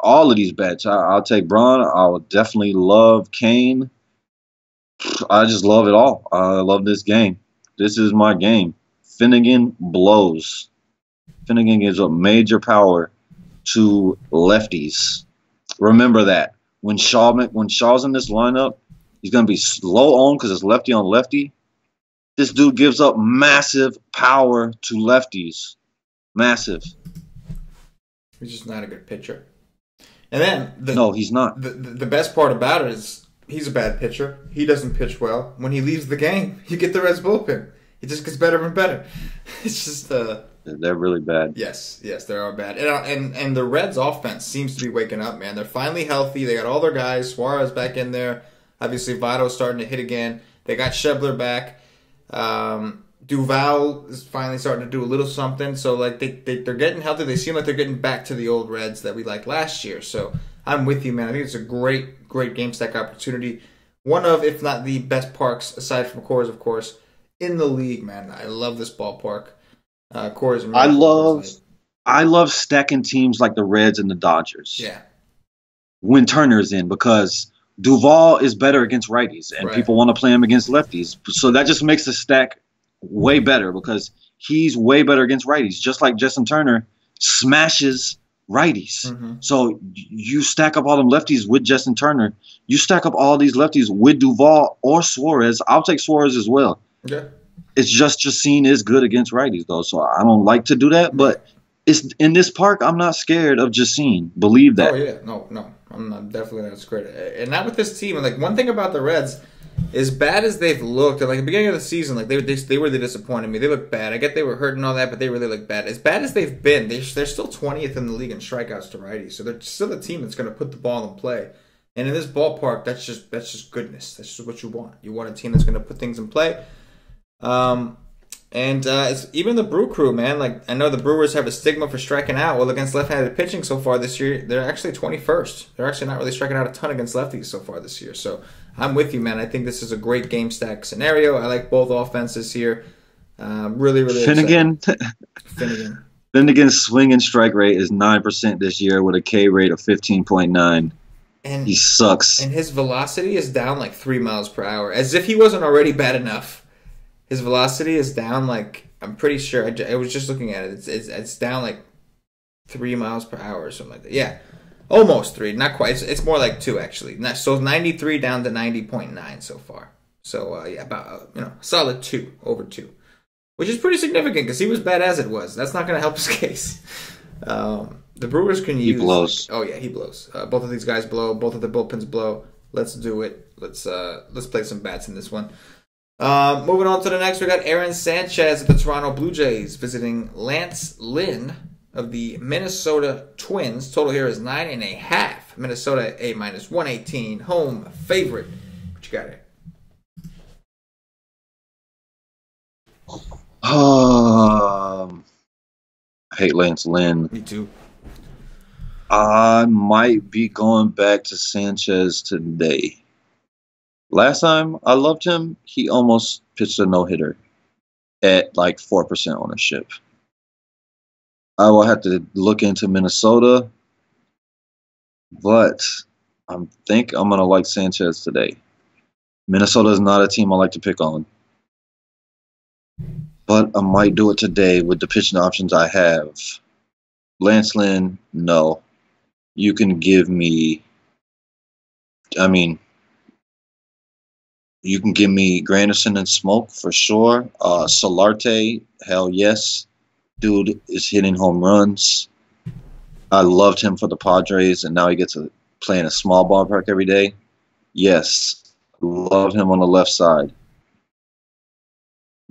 all of these bets. I'll take Braun. I'll definitely love Kane. I just love it all. I love this game. This is my game. Finnegan blows. Finnegan gives up major power to lefties. Remember that. When Shaw's in this lineup, he's going to be slow on because it's lefty on lefty. This dude gives up massive power to lefties. Massive. He's just not a good pitcher. And then no, he's not. The best part about it is he's a bad pitcher. He doesn't pitch well. When he leaves the game, you get the Reds bullpen. It just gets better and better. It's just they're really bad. Yes, they are bad. And the Reds offense seems to be waking up, man. They're finally healthy. They got all their guys. Suarez back in there. Obviously, Votto's starting to hit again. They got Schebler back. Duvall is finally starting to do a little something. So like they're getting healthy. They seem like they're getting back to the old Reds that we liked last year. So I'm with you, man. I think it's a great game stack opportunity. One of, if not the best parks, aside from Coors, of course, in the league, man. I love this ballpark. Coors. I love stacking teams like the Reds and the Dodgers. Yeah. when Turner's in because Duvall is better against righties, and people want to play him against lefties. So that just makes the stack way better because he's way better against righties, just like Justin Turner smashes righties. So you stack up all them lefties with Justin Turner. You stack up all these lefties with Duvall or Suarez. I'll take Suarez as well. Okay. It's just Jacine is good against righties, though, so I don't like to do that. But it's in this park, I'm not scared of Jacine. Believe that. Oh, yeah. No. I'm definitely not scared. And not with this team. And, like, one thing about the Reds, as bad as they've looked, and like the beginning of the season, like they really disappointed me. They look bad. I get they were hurt and all that, but they really look bad. As bad as they've been, they're still 20th in the league in strikeouts to righties. So they're still a team that's going to put the ball in play. And in this ballpark, that's just goodness. That's just what you want. You want a team that's going to put things in play. It's even the Brew Crew, man. Like I know the Brewers have a stigma for striking out. Well, against left-handed pitching so far this year, they're actually 21st. They're actually not really striking out a ton against lefties so far this year. So I'm with you, man. I think this is a great game stack scenario. I like both offenses here. Really Finnegan. Finnegan's swing and strike rate is 9% this year with a K rate of 15.9. And he sucks. And his velocity is down like 3 miles per hour, as if he wasn't already bad enough. His velocity is down like, I'm pretty sure, I was just looking at it. It's down like 3 miles per hour or something like that. Yeah, almost 3. Not quite. It's more like 2 actually. So 93 down to 90.9 so far. So yeah, about solid 2 over 2, which is pretty significant because he was bad as it was. That's not going to help his case. The Brewers can use. He blows. Oh yeah, he blows. Both of these guys blow. Both of the bullpens blow. Let's do it. Let's play some bats in this one. Moving on to the next, we got Aaron Sanchez of the Toronto Blue Jays visiting Lance Lynn of the Minnesota Twins. Total here is 9.5. Minnesota A minus 118. Home favorite. What you got here? I hate Lance Lynn. Me too. I might be going back to Sanchez today. Last time I loved him, he almost pitched a no-hitter at like 4% ownership. I will have to look into Minnesota, but I think I'm going to like Sanchez today. Minnesota is not a team I like to pick on, but I might do it today with the pitching options I have. Lance Lynn, no. You can give me, you can give me Granderson and Smoke for sure. Solarte, hell yes. Dude is hitting home runs. I loved him for the Padres, and now he gets to play in a small ballpark every day. Yes, love him on the left side.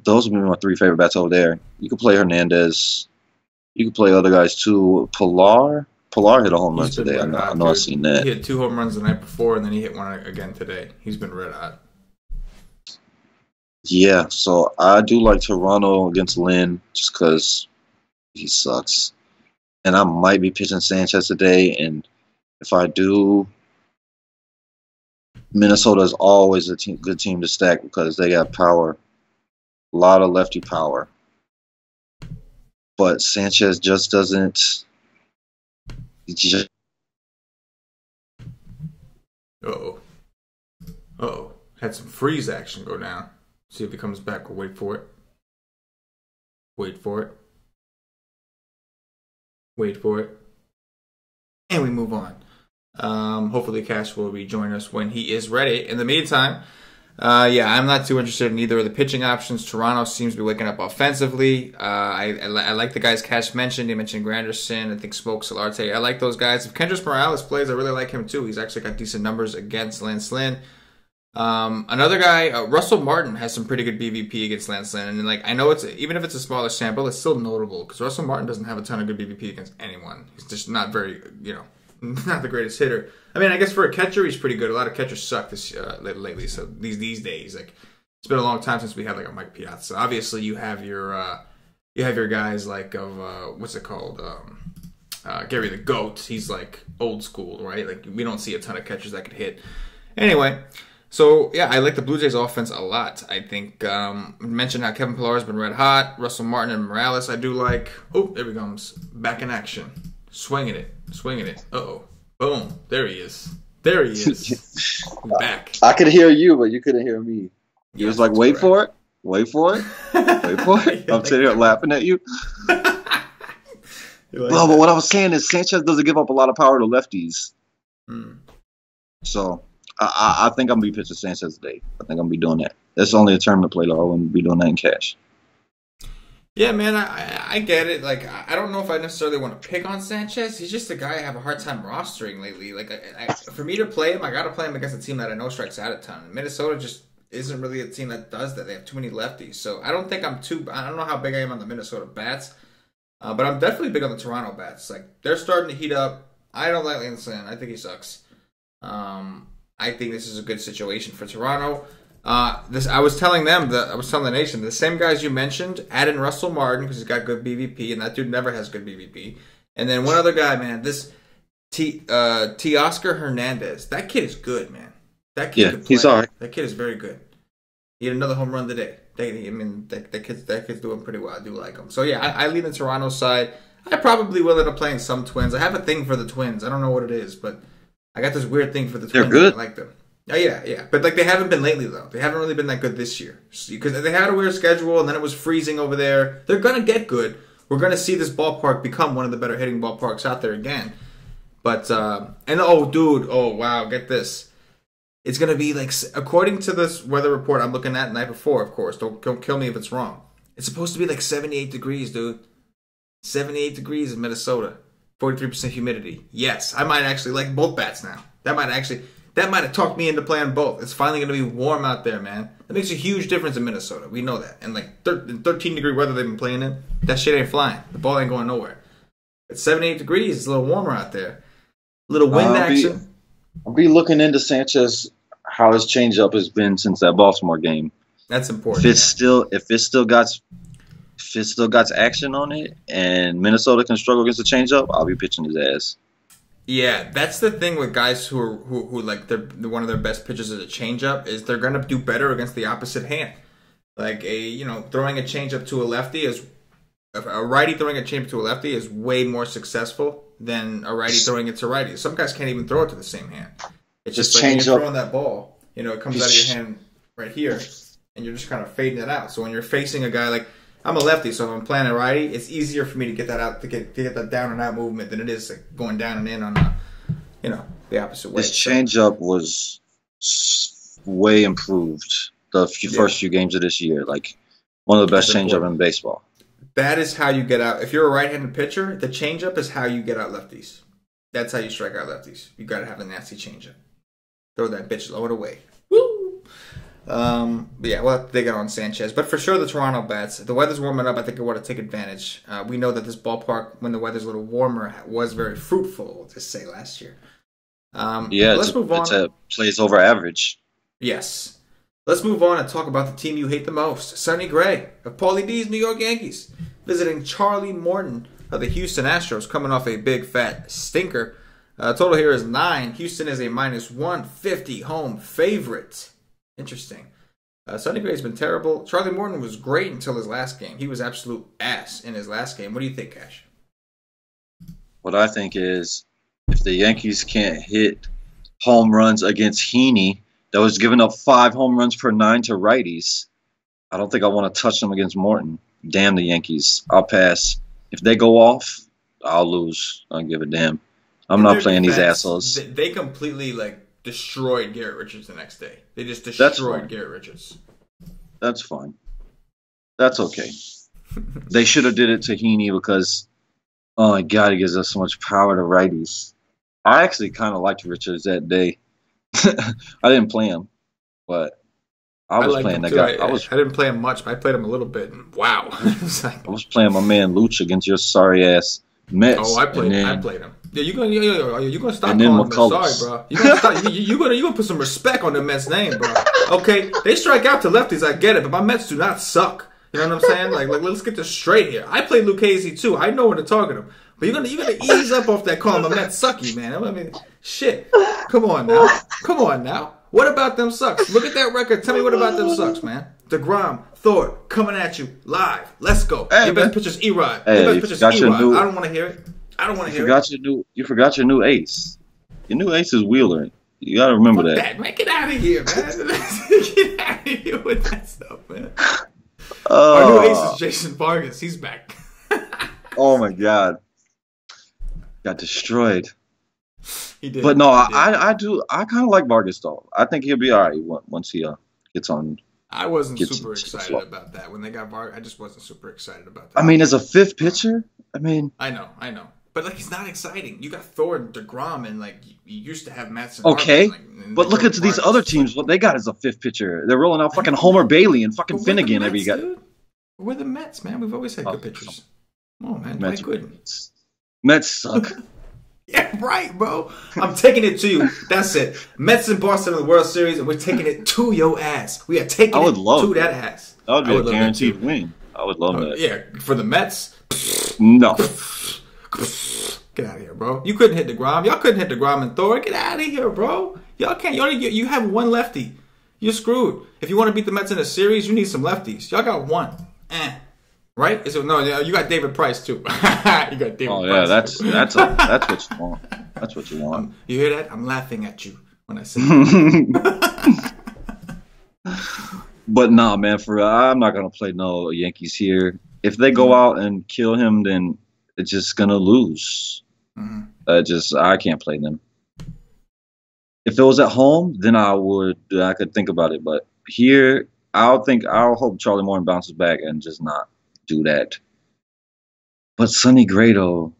Those would be my 3 favorite bats over there. You could play Hernandez. You could play other guys too. Pilar hit a home run today. I know I've seen that. He hit 2 home runs the night before, and then he hit one again today. He's been red hot. Yeah, so I do like Toronto against Lynn just because he sucks. And I might be pitching Sanchez today, and if I do, Minnesota is always a good team to stack because they got power. A lot of lefty power. But Sanchez just doesn't. Uh-oh. Had some freeze action go down. See if he comes back. We'll wait for it. And we move on. Hopefully Cash will rejoin us when he is ready. In the meantime, I'm not too interested in either of the pitching options. Toronto seems to be waking up offensively. I like the guys Cash mentioned. He mentioned Granderson. I think Smoke, Solarte. I like those guys. If Kendrys Morales plays, I really like him too. He's actually got decent numbers against Lance Lynn. Another guy, Russell Martin, has some pretty good BVP against Lance Lynn. And I know even if it's a smaller sample, it's still notable because Russell Martin doesn't have a ton of good BVP against anyone. He's just not very, not the greatest hitter. I mean, I guess for a catcher, he's pretty good. A lot of catchers suck lately. So these days, it's been a long time since we had a Mike Piazza. Obviously, you have your guys what's it called? Gary the Goat. He's old school, right? We don't see a ton of catchers that could hit. Anyway. So, yeah, I like the Blue Jays offense a lot. I think I mentioned how Kevin Pillar has been red hot. Russell Martin and Morales I do like. Oh, there he comes. Back in action. Swinging it. Uh-oh. Boom. There he is. There he is. We're back. I could hear you, but you couldn't hear me. You was like, wait correct. for it. Wait for it. Wait for it. I'm sitting here laughing at you. Well, but what I was saying is Sanchez doesn't give up a lot of power to lefties. So I think I'm going to be pitching Sanchez today. I think I'm going to be doing that. It's only a tournament play, though. I wouldn't be doing that in cash. Yeah, man, I get it. Like, I don't know if I necessarily want to pick on Sanchez. He's just a guy I have a hard time rostering lately. Like, for me to play him, I got to play him against a team that I know strikes out a ton. Minnesota just isn't really a team that does that. They have too many lefties. So I don't think I don't know how big I am on the Minnesota bats. But I'm definitely big on the Toronto bats. Like, they're starting to heat up. I don't like Linson. I think he sucks. I think this is a good situation for Toronto. I was telling the nation, the same guys you mentioned, add in Russell Martin because he's got good BVP, and that dude never has good BVP. And then one other guy, man, this Teoscar Hernandez. That kid is good, man. That kid can play. He's all right. That kid is very good. He had another home run today. That kid's doing pretty well. I do like him. So yeah, I lean the Toronto side. I probably will end up playing some Twins. I have a thing for the Twins. I don't know what it is, but I got this weird thing for the Twins. They're good. I like them. Oh, yeah. But like they haven't been lately though. They haven't really been that good this year because they had a weird schedule and then it was freezing over there. They're gonna get good. We're gonna see this ballpark become one of the better hitting ballparks out there again. But wow, get this. It's going to be like, according to this weather report I'm looking at the night before, of course. Don't kill me if it's wrong. It's supposed to be like 78 degrees, dude. 78 degrees in Minnesota. 43% humidity. Yes, I might actually like both bats now. That might have talked me into playing both. It's finally going to be warm out there, man. That makes a huge difference in Minnesota. We know that. And like 13-degree weather they've been playing in, that shit ain't flying. The ball ain't going nowhere. It's 78 degrees. It's a little warmer out there. A little wind action. I'll be looking into Sanchez, how his changeup has been since that Baltimore game. That's important. If it still got action on it, and Minnesota can struggle against the changeup, I'll be pitching his ass. Yeah, that's the thing with guys who like they're one of their best pitches is a changeup is they're gonna do better against the opposite hand. Like throwing a changeup to a lefty a righty throwing a changeup to a lefty is way more successful than a righty throwing it to righty. Some guys can't even throw it to the same hand. It's just like when you're throwing that ball, it comes out of your hand right here, and you're just kind of fading it out. So when you're facing a guy like I'm a lefty, so if I'm playing a righty, it's easier for me to get that out to get that down and out movement than it is like going down and in on the opposite way. This changeup was way improved the first few games of this year. Like one of the best changeup in baseball. That is how you get out. If you're a right-handed pitcher, the changeup is how you get out lefties. That's how you strike out lefties. You got to have a nasty changeup. Throw that bitch low and away. Woo! But yeah, we'll have to dig out on Sanchez. But for sure, the Toronto bats. The weather's warming up. I think we want to take advantage. We know that this ballpark, when the weather's a little warmer, was very fruitful, we'll just say, last year. Let's move on. It plays over average. Yes. Let's move on and talk about the team you hate the most. Sonny Gray of Paulie D's New York Yankees visiting Charlie Morton of the Houston Astros, coming off a big fat stinker. Total here is 9. Houston is a minus 150 home favorite. Interesting. Sonny Gray's been terrible. Charlie Morton was great until his last game. He was absolute ass in his last game. What do you think, Cash? What I think is if the Yankees can't hit home runs against Heaney, that was giving up 5 home runs per 9 to righties, I don't think I want to touch them against Morton. Damn the Yankees. I'll pass. If they go off, I'll lose. I don't give a damn. I'm not playing these assholes. They completely destroyed Garrett Richards the next day. They just destroyed Garrett Richards. That's fine. That's okay. They should have did it to Heaney because, oh my God, he gives us so much power to righties. I actually kind of liked Richards that day. I didn't play him, but I was playing that guy. I didn't play him much, but I played him a little bit. And wow. I was playing my man Luch against your sorry ass Mets. Oh, I played him. Yeah, you gonna stop calling him sorry, bro. You gonna put some respect on the Mets name, bro. Okay, they strike out to lefties, I get it, but my Mets do not suck. You know what I'm saying? Like let's get this straight here. I played Lucchese too. I know when to target him. But you're gonna ease up off that calling my Mets sucky, man. I mean, shit. Come on now. What about them sucks? Look at that record. Tell me what about them sucks, man. DeGrom, Thor, coming at you live. Let's go. Hey, your best pitcher's E-Rod. Hey, your best pitcher's E-Rod. I don't want to hear it. You forgot your new ace. Your new ace is Wheeler. You gotta remember Fuck that. that, man. Get out of here, man. Get out of here with that stuff, man. Our new ace is Jason Vargas. He's back. Oh my god. Got destroyed. He did. But no, I kind of like Vargas though. I think he'll be all right once he gets on. I wasn't super excited about that when they got Vargas. I just wasn't super excited about that. I mean, as a fifth pitcher, I know, but like he's not exciting. You got Thor and DeGrom, and like you used to have Matson. Okay, Harvey, but look at these other teams. What they got as a fifth pitcher? They're rolling out fucking Homer Bailey and fucking Finnegan every guy. We're the Mets, man. We've always had good pitchers. Oh man, Mets play good. Mets suck. Yeah, right, bro. I'm taking it to you. That's it. Mets and Boston in the World Series, and we're taking it to your ass. We are taking it to that ass. That would be a guaranteed win. I would love that. Yeah, for the Mets. No. Get out of here, bro. You couldn't hit DeGrom. Y'all couldn't hit DeGrom and Thor. Get out of here, bro. Y'all can't. You have one lefty. You're screwed. If you want to beat the Mets in a series, you need some lefties. Y'all got one. Right? No, you got David Price too. You got David Price. Oh yeah, that's what you want. That's what you want. You hear that? I'm laughing at you when I say that. But nah, man, for real, I'm not gonna play no Yankees here. If they go out and kill him, then it's just gonna lose. I can't play them. If it was at home, then I could think about it. But here, I'll hope Charlie Morton bounces back and just not do that. But Sonny Gray though,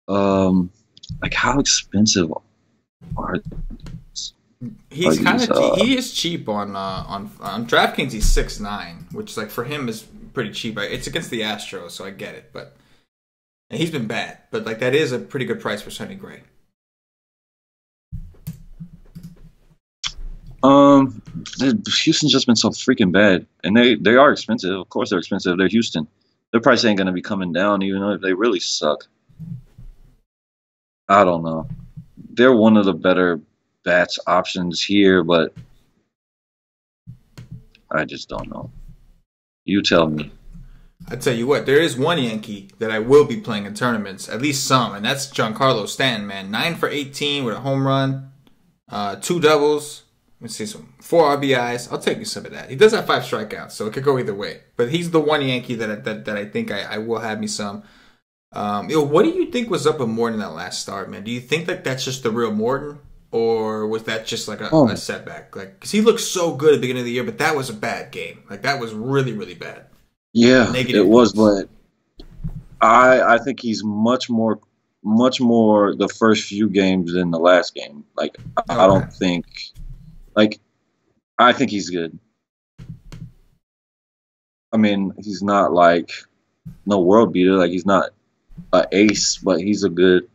like how expensive are he's kind of he is cheap on DraftKings. He's 6'9", which like for him is pretty cheap. It's against the Astros, so I get it. But and he's been bad, but like that is a pretty good price for Sonny Gray. Houston's just been so freaking bad, and they are expensive. Of course, they're expensive. They're Houston. Their price ain't gonna be coming down, even though they really suck. I don't know. They're one of the better bats options here, but I just don't know. You tell me. I tell you what, there is one Yankee that I will be playing in tournaments, at least some, and that's Giancarlo Stanton, man. 9 for 18 with a home run, 2 doubles. Let's see, 4 RBIs. I'll take you some of that. He does have 5 strikeouts, so it could go either way. But he's the one Yankee that I think I will have me some. What do you think was up with Morton that last start, man? Do you think that that's just the real Morton, or was that just like a setback? Like, because he looked so good at the beginning of the year, but that was a bad game. Like that was really, really bad. Yeah, it was, but I think he's much more the first few games than the last game. Like I don't think. Like, I think he's good. I mean, he's not like no world beater. Like, he's not an ace, but he's a good.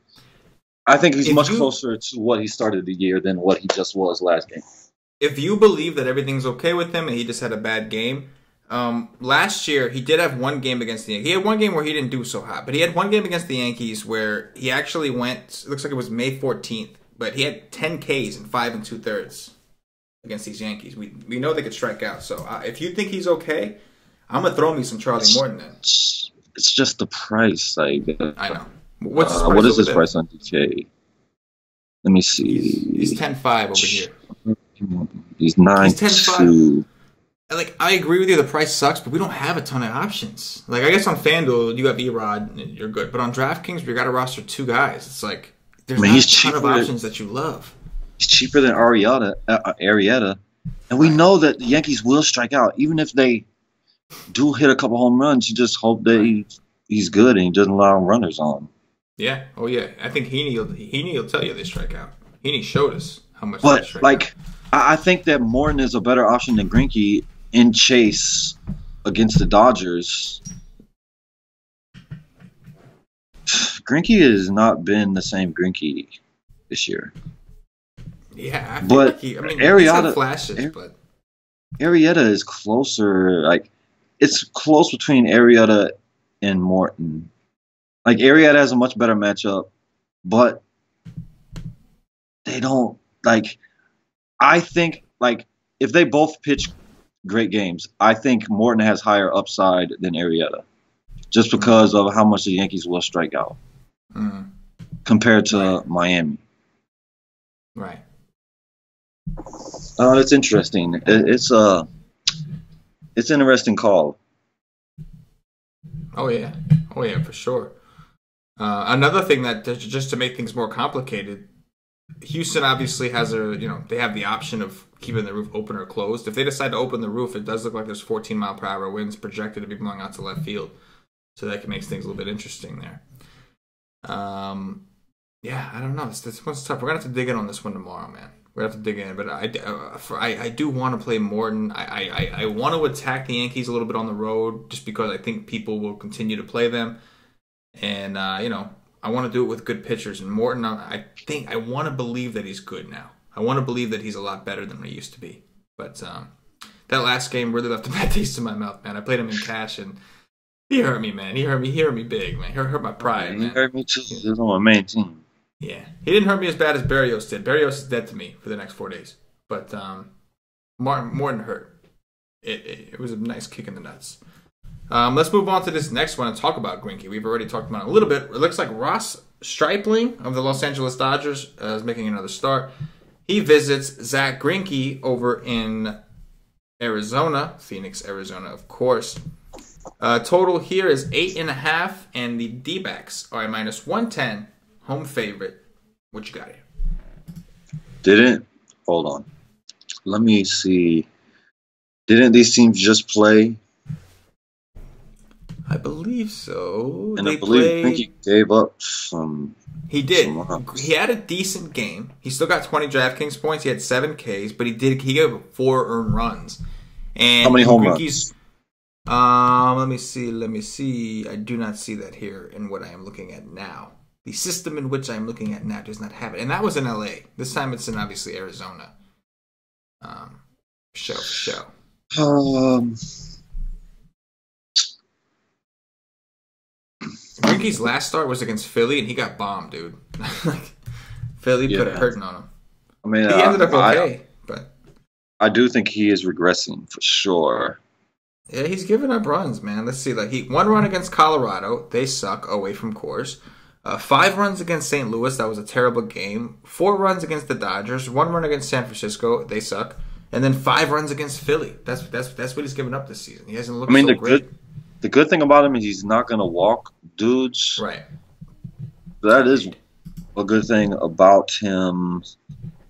I think he's much closer to what he started the year than what he just was last game. If you believe that everything's okay with him and he just had a bad game, last year he did have one game against the Yankees. He had one game where he didn't do so hot, but he had one game against the Yankees where he actually went. It looks like it was May 14th, but he had 10 Ks in 5 2/3. Against these Yankees. We know they could strike out. So if you think he's okay, I'm going to throw me some Charlie Morton then. It's just the price. Like, I know. What's his price what is his price on DK? Let me see. He's 10.5 over here. He's 9.2. Like, I agree with you. The price sucks, but we don't have a ton of options. Like, I guess on FanDuel, you have Erod and you're good. But on DraftKings, we got to roster 2 guys. It's like, there's not a ton of options that you love. He's cheaper than Arrieta, and we know that the Yankees will strike out. Even if they do hit a couple home runs, you just hope that he's good and he doesn't allow runners on. Yeah. Oh, yeah. I think Heaney will tell you they strike out. Heaney showed us how much they strike out. But, I think that Morton is a better option than Greinke in chase against the Dodgers. Greinke has not been the same Greinke this year. Yeah, but Arrieta he's flashes, but Arrieta is closer. Like, it's close between Arrieta and Morton. Like, Arrieta has a much better matchup, but they don't like. I think like if they both pitch great games, I think Morton has higher upside than Arrieta, just because of how much the Yankees will strike out compared to Miami. Right. It's interesting. It's an interesting call. Oh yeah, for sure. Another thing that just to make things more complicated, Houston obviously has they have the option of keeping the roof open or closed. If they decide to open the roof, it does look like there's 14-mile-per-hour winds projected to be blowing out to left field, so that makes things a little bit interesting there. Yeah, I don't know. This one's tough. We're gonna have to dig in on this one tomorrow, man. We're gonna have to dig in, but I do want to play Morton. I want to attack the Yankees a little bit on the road, just because I think people will continue to play them, and I want to do it with good pitchers. And Morton, I want to believe that he's good now. I want to believe that he's a lot better than he used to be. But that last game really left a bad taste in my mouth, man. I played him in cash, and he hurt me, man. He hurt me big, man. He hurt my pride, man. He hurt me too. He was on my main team. Yeah. He didn't hurt me as bad as Berrios did. Berrios is dead to me for the next 4 days. But Morton hurt. It was a nice kick in the nuts. Let's move on to this next one and talk about Greinke. We've already talked about it a little bit. It looks like Ross Stripling of the Los Angeles Dodgers is making another start. He visits Zach Greinke over in Arizona, Phoenix, Arizona, of course. Total here is 8.5, and the D-backs are at -110, home favorite. What you got here? Hold on. Let me see. Didn't these teams just play? I believe so. And I believe Greinke gave up some. He did. He had a decent game. He still got 20 DraftKings points. He had 7 Ks, but he gave up 4 earned runs. And how many home runs? Let me see. I do not see that here in what I am looking at now. The system in which I am looking at now does not have it. And that was in LA. This time it's in obviously Arizona. Show. Greinke's last start was against Philly, and he got bombed, dude. Philly put a hurting on him. I mean, he ended up okay, but I do think he is regressing for sure. Yeah, he's giving up runs, man. Let's see. He 1 run against Colorado. They suck away from course. 5 runs against St. Louis. That was a terrible game. 4 runs against the Dodgers. 1 run against San Francisco. They suck. And then 5 runs against Philly. That's what he's given up this season. He hasn't looked so great. The good thing about him is he's not going to walk dudes. Right. That is a good thing about him.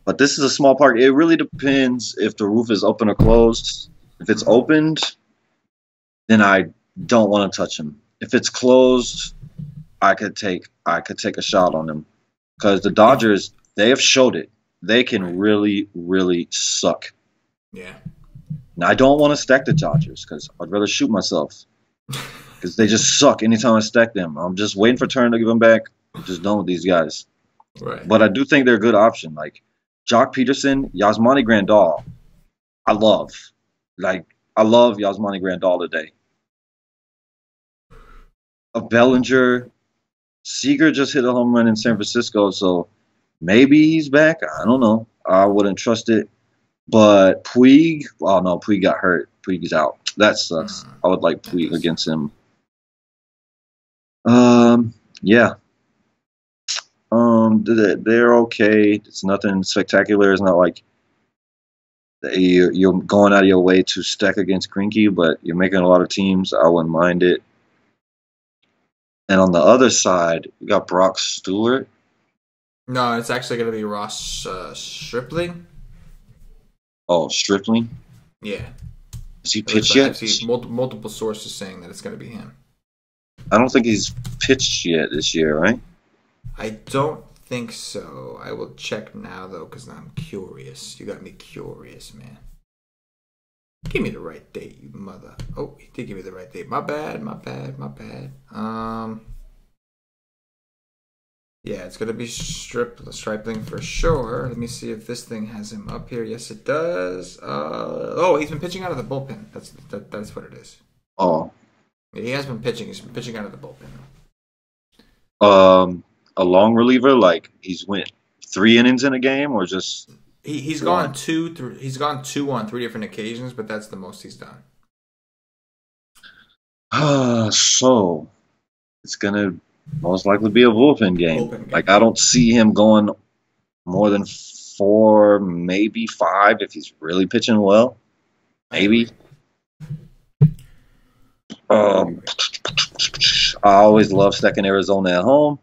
But this is a small part. It really depends if the roof is open or closed. If it's opened, then I don't want to touch him. If it's closed, I could take a shot on him. Because the Dodgers, they have showed it. They can really, really suck. Yeah. Now, I don't want to stack the Dodgers because I'd rather shoot myself. Because they just suck anytime I stack them. I'm just waiting for turn to give them back. I'm just done with these guys. Right. But I do think they're a good option. Like Jock Peterson, Yasmani Grandal. I love Yasmani Grandal today. A Bellinger. Seager just hit a home run in San Francisco, so maybe he's back. I don't know. I wouldn't trust it. But Puig, oh no, Puig got hurt. Puig is out. That sucks. I would like Puig against him. Yeah. They're okay. It's nothing spectacular. It's not like you're going out of your way to stack against Greinke, but you're making a lot of teams. I wouldn't mind it. And on the other side, you got Brock Stewart. No, it's actually going to be Ross Stripling. Oh, Stripling? Yeah. Has he pitched yet? I see multiple sources saying that it's going to be him. I don't think he's pitched yet this year, right? I don't think so. I will check now, though, because I'm curious. You got me curious, man. Give me the right date, you mother. Oh, he did give me the right date. My bad. Yeah, it's gonna be Stripling for sure. Let me see if this thing has him up here. Yes, it does. Oh, he's been pitching out of the bullpen. That's what it is. Oh, yeah, he has been pitching. He's been pitching out of the bullpen. A long reliever, like he's went 3 innings in a game, or just he's gone 2. He's gone 2 on 3 different occasions, but that's the most he's done. So it's gonna most likely be a bullpen game. Like I don't see him going more than 4, maybe 5 if he's really pitching well. Maybe. I always love stacking Arizona at home.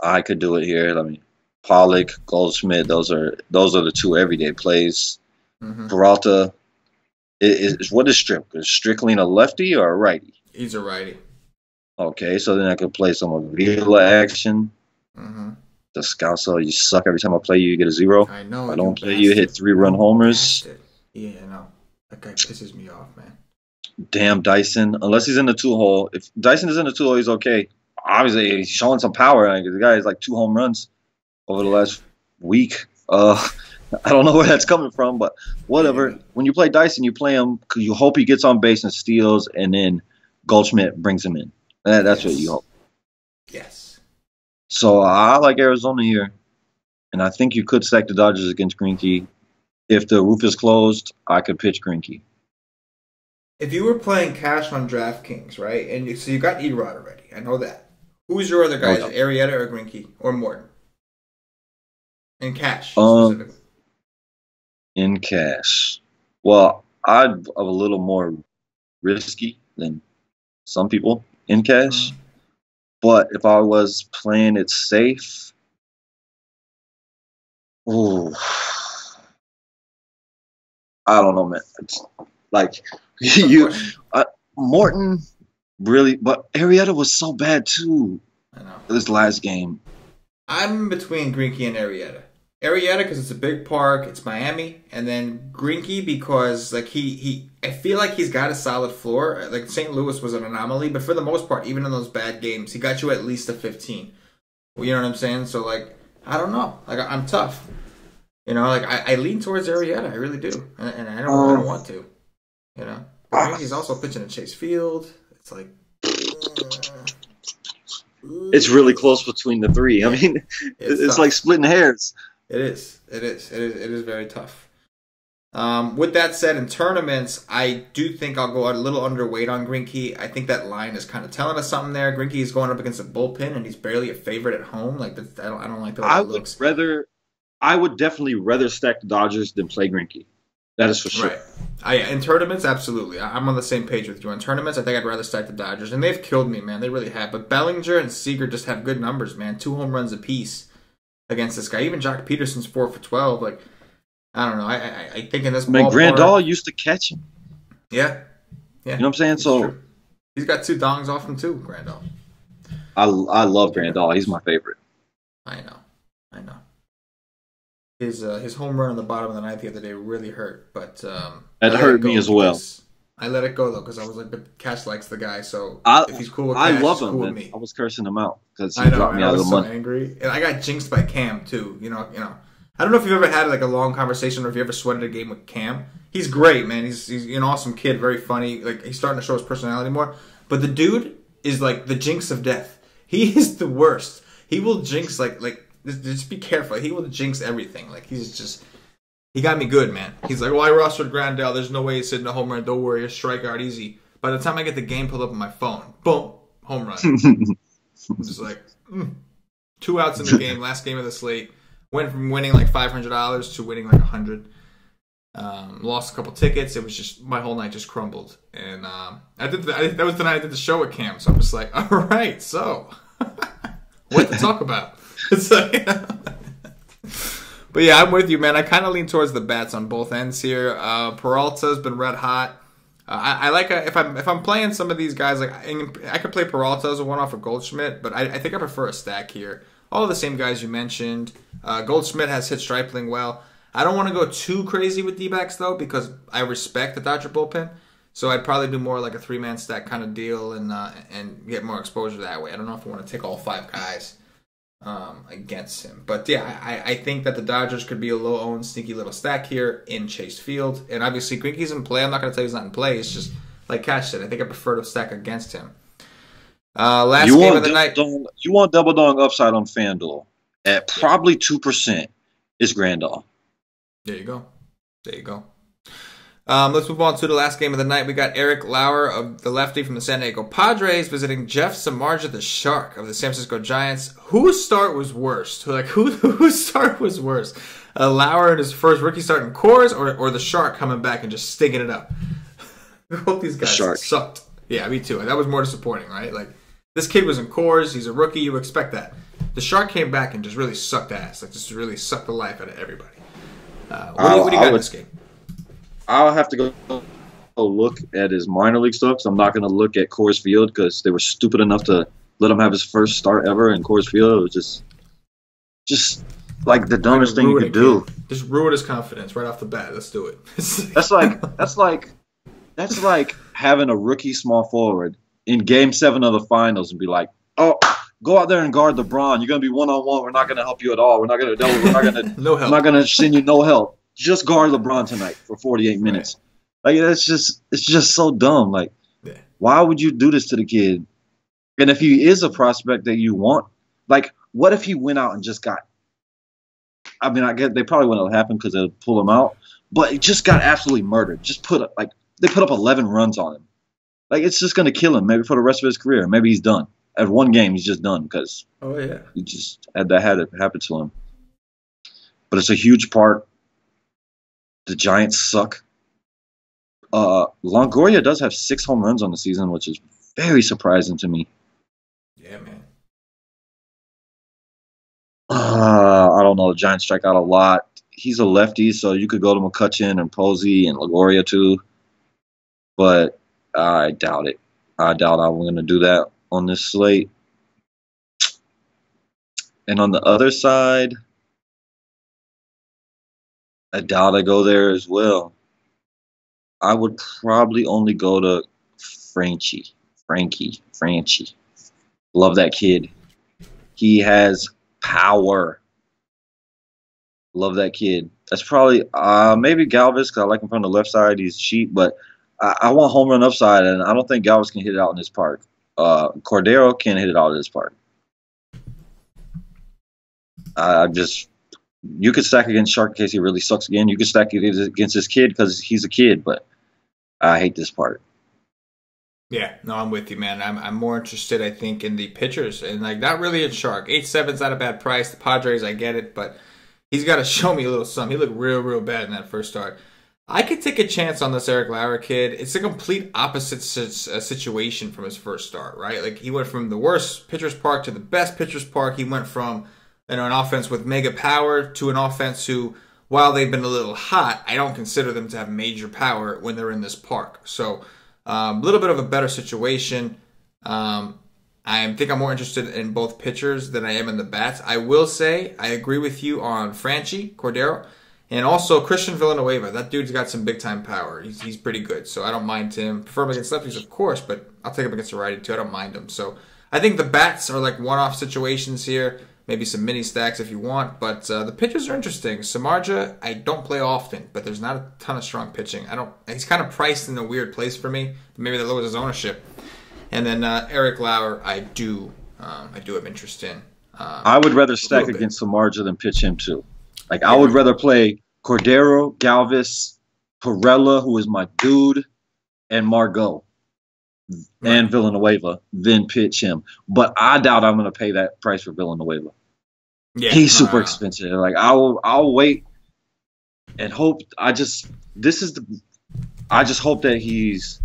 I could do it here. I mean, Pollock, Goldschmidt, those are the 2 everyday plays. Peralta what is Strickland a lefty or a righty? He's a righty. Okay, so then I could play some Avila action. The scout, so you suck every time I play you, get a 0. I know. If I don't play you, hit 3-run homers. Yeah, I know. That guy pisses me off, man. Damn Dyson. Unless he's in the 2-hole. If Dyson is in the 2-hole, he's okay. Obviously, he's showing some power. Like, the guy has like 2 home runs over the last week. I don't know where that's coming from, but whatever. When you play Dyson, you play him because you hope he gets on base and steals, and then Goldschmidt brings him in. That's what you hope. Yes. So I like Arizona here, and I think you could stack the Dodgers against Greinke. If the roof is closed, I could pitch Greinke. If you were playing cash on DraftKings, right, and so you got Erod already, I know that. Who's your other guys? Okay. Arrieta or Greinke or Morton? In cash, specifically. In cash. Well, I'm a little more risky than some people in cash. But if I was playing it safe, I don't know, man. It's like Morton really, but Arrieta was so bad too. I know. This last game. I'm between Greinke and Arrieta. Arrieta because it's a big park, it's Miami, and then Greinke because like I feel like he's got a solid floor. Like St. Louis was an anomaly, but for the most part, even in those bad games, he got you at least a 15. You know what I'm saying? So like I don't know. Like I'm tough. You know, like I lean towards Arrieta, I really do, and I don't want to. You know, Greinke's also pitching at Chase Field. It's like. It's really close between the 3. I mean, it's like splitting hairs. It is very tough. With that said, in tournaments, I do think I'll go a little underweight on Greinke. I think that line is kind of telling us something there. Greinke is going up against a bullpen, and he's barely a favorite at home. Like I don't like the way it looks. I would definitely rather stack the Dodgers than play Greinke. That is for sure. Right. In tournaments, absolutely. I'm on the same page with you. In tournaments, I think I'd rather stack the Dodgers. And they've killed me, man. They really have. But Bellinger and Seager just have good numbers, man. 2 home runs apiece against this guy. Even Jock Peterson's 4 for 12. Like, I don't know. I think in this ballpark... Grandal used to catch him. Yeah. You know what I'm saying? So true. He's got 2 dongs off him, too, Grandal. I love Grandal. He's my favorite. I know. His home run on the bottom of the 9th the other day really hurt, but it hurt me as well. I let it go though because I was like, "But Cash likes the guy, so if he's cool with Cash, I love him. Cool with me." I was cursing him out because he dropped me out of the money. I was so angry, and I got jinxed by Cam too. You know. I don't know if you've ever had like a long conversation or if you ever sweated a game with Cam. He's great, man. He's an awesome kid, very funny. Like he's starting to show his personality more. But the dude is like the jinx of death. He is the worst. He will jinx like. Just be careful. He will jinx everything. Like he got me good, man. He's like, well, I rostered Grandal. There's no way he's hitting a home run. Don't worry, a strikeout easy. By the time I get the game pulled up on my phone, boom, home run. I'm just like 2 outs in the game, last game of the slate. Went from winning like $500 to winning like $100. Lost a couple tickets. It was just my whole night just crumbled. And that was the night I did the show with Cam. So I'm just like, all right, so what to talk about? It's like, but yeah, I'm with you, man. I kind of lean towards the bats on both ends here. Peralta's been red hot. I like if I'm playing some of these guys, like I could play Peralta as a one-off for Goldschmidt, but I think I prefer a stack here. All of the same guys you mentioned. Goldschmidt has hit Stripling well. I don't want to go too crazy with D-backs though because I respect the Dodger bullpen. So I'd probably do more like a 3-man stack kind of deal and get more exposure that way. I don't know if I want to take all 5 guys against him. But yeah, I think that the Dodgers could be a low-owned, sneaky little stack here in Chase Field. And obviously, Greinke's in play. I'm not going to tell you he's not in play. It's just, like Cash said, I think I prefer to stack against him. Last game of the night. You want double dong upside on FanDuel at probably 2% is Grandal. There you go. Let's move on to the last game of the night. We got Eric Lauer, of the lefty from the San Diego Padres, visiting Jeff Samardzija, the Shark of the San Francisco Giants. Whose start was worse? Whose start was worse? Lauer in his first rookie start in Coors, or the Shark coming back and just stinking it up? I hope these guys sucked. Yeah, me too. That was more disappointing, right? Like, this kid was in Coors. He's a rookie. You expect that. The Shark came back and just really sucked ass. Like, just really sucked the life out of everybody. What do you got in this game? I'll have to go look at his minor league stuff, because I'm not going to look at Coors Field, because they were stupid enough to let him have his first start ever in Coors Field. It was just like the dumbest thing you could do. Just ruin his confidence right off the bat. Let's do it. That's like having a rookie small forward in Game 7 of the finals and be like, "Oh, go out there and guard LeBron. You're going to be one-on-one. We're not going to help you at all. We're not going to no help. We're not going to send you no help. Just guard LeBron tonight for 48 minutes." Right. Like, it's just so dumb. Like, why would you do this to the kid? And if he is a prospect that you want, like, what if he went out and just got, I mean, I guess they probably wouldn't have happened because they'll pull him out, but it just got absolutely murdered. They put up 11 runs on him. Like, it's just going to kill him maybe for the rest of his career. Maybe he's done. At one game, he's just done because he just had it happen to him. But it's a huge part. The Giants suck. Longoria does have 6 home runs on the season, which is very surprising to me. Yeah, man. I don't know. The Giants strike out a lot. He's a lefty, so you could go to McCutchen and Posey and Longoria too. But I doubt it. I doubt I'm going to do that on this slate. And on the other side, I doubt I go there as well. I would probably only go to Frankie. Love that kid. He has power. Love that kid. That's probably maybe Galvis, because I like him from the left side. He's cheap, but I want home run upside, and I don't think Galvis can hit it out in this park. Cordero can't hit it out in this park. You could stack against Shark in case he really sucks again. You could stack it against this kid because he's a kid, but I hate this part. Yeah, no, I'm with you, man. I'm more interested, I think, in the pitchers, and like not really in Shark. 8.7's not a bad price. The Padres, I get it, but he's got to show me a little something. He looked real bad in that first start. I could take a chance on this Eric Lauer kid. It's a complete opposite situation from his first start, right? Like, he went from the worst pitcher's park to the best pitcher's park. He went from an offense with mega power to an offense who, while they've been a little hot, I don't consider them to have major power when they're in this park. So a little bit of a better situation. I think I'm more interested in both pitchers than I am in the bats. I will say I agree with you on Franchi Cordero. And also Christian Villanueva. That dude's got some big-time power. He's pretty good, so I don't mind him. Prefer him against lefties, of course, but I'll take him against a righty, too. I don't mind him. So I think the bats are like one-off situations here. Maybe some mini stacks if you want. But the pitchers are interesting. Samardzija, I don't play often, but there's not a ton of strong pitching. He's kind of priced in a weird place for me. Maybe that lowers his ownership. And then Eric Lauer, I do have interest in. I would rather stack against Samardzija than pitch him, too. Like, I would rather play Cordero, Galvis, Perella, who is my dude, and Margot and Villanueva than pitch him. But I doubt I'm going to pay that price for Villanueva. Yeah, he's super expensive. Like, I'll wait and hope. I just hope that he's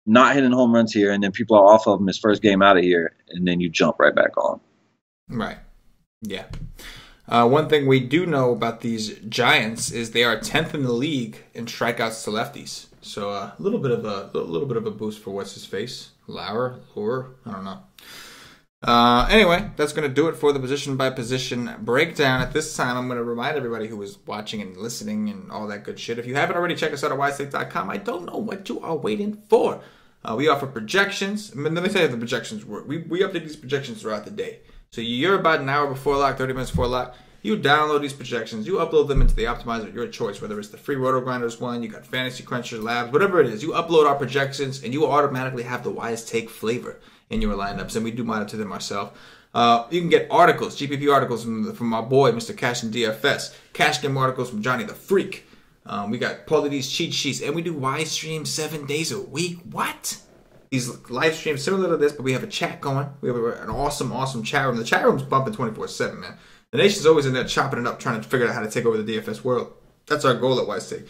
not hitting home runs here, and then people are off of him his first game out of here, and then you jump right back on. Right. Yeah. One thing we do know about these Giants is they are 10th in the league in strikeouts to lefties. So a little bit of a boost for what's his face, Lauer, I don't know. Anyway, that's going to do it for the position by position breakdown. At this time, I'm going to remind everybody who is watching and listening and all that good shit. If you haven't already, check us out at wiseslate.com. I don't know what you are waiting for. We offer projections. I mean, let me tell you how the projections work. We update these projections throughout the day. So you're about an hour before lock, 30 minutes before lock. You download these projections. You upload them into the optimizer of your choice, whether it's the free Roto Grinders one, you got Fantasy Cruncher Labs, whatever it is. You upload our projections, and you automatically have the Wise Take flavor in your lineups, and we do monitor them ourselves. You can get articles, GPP articles from my boy, Mr. CashinDFS, Cash Game articles from Johnny the Freak, We got all of these cheat sheets, and we do live stream 7 days a week. What? These live streams similar to this, but we have a chat going. We have an awesome chat room. The chat room's bumping 24/7, man. The nation's always in there chopping it up, trying to figure out how to take over the DFS world. That's our goal at Wise Take.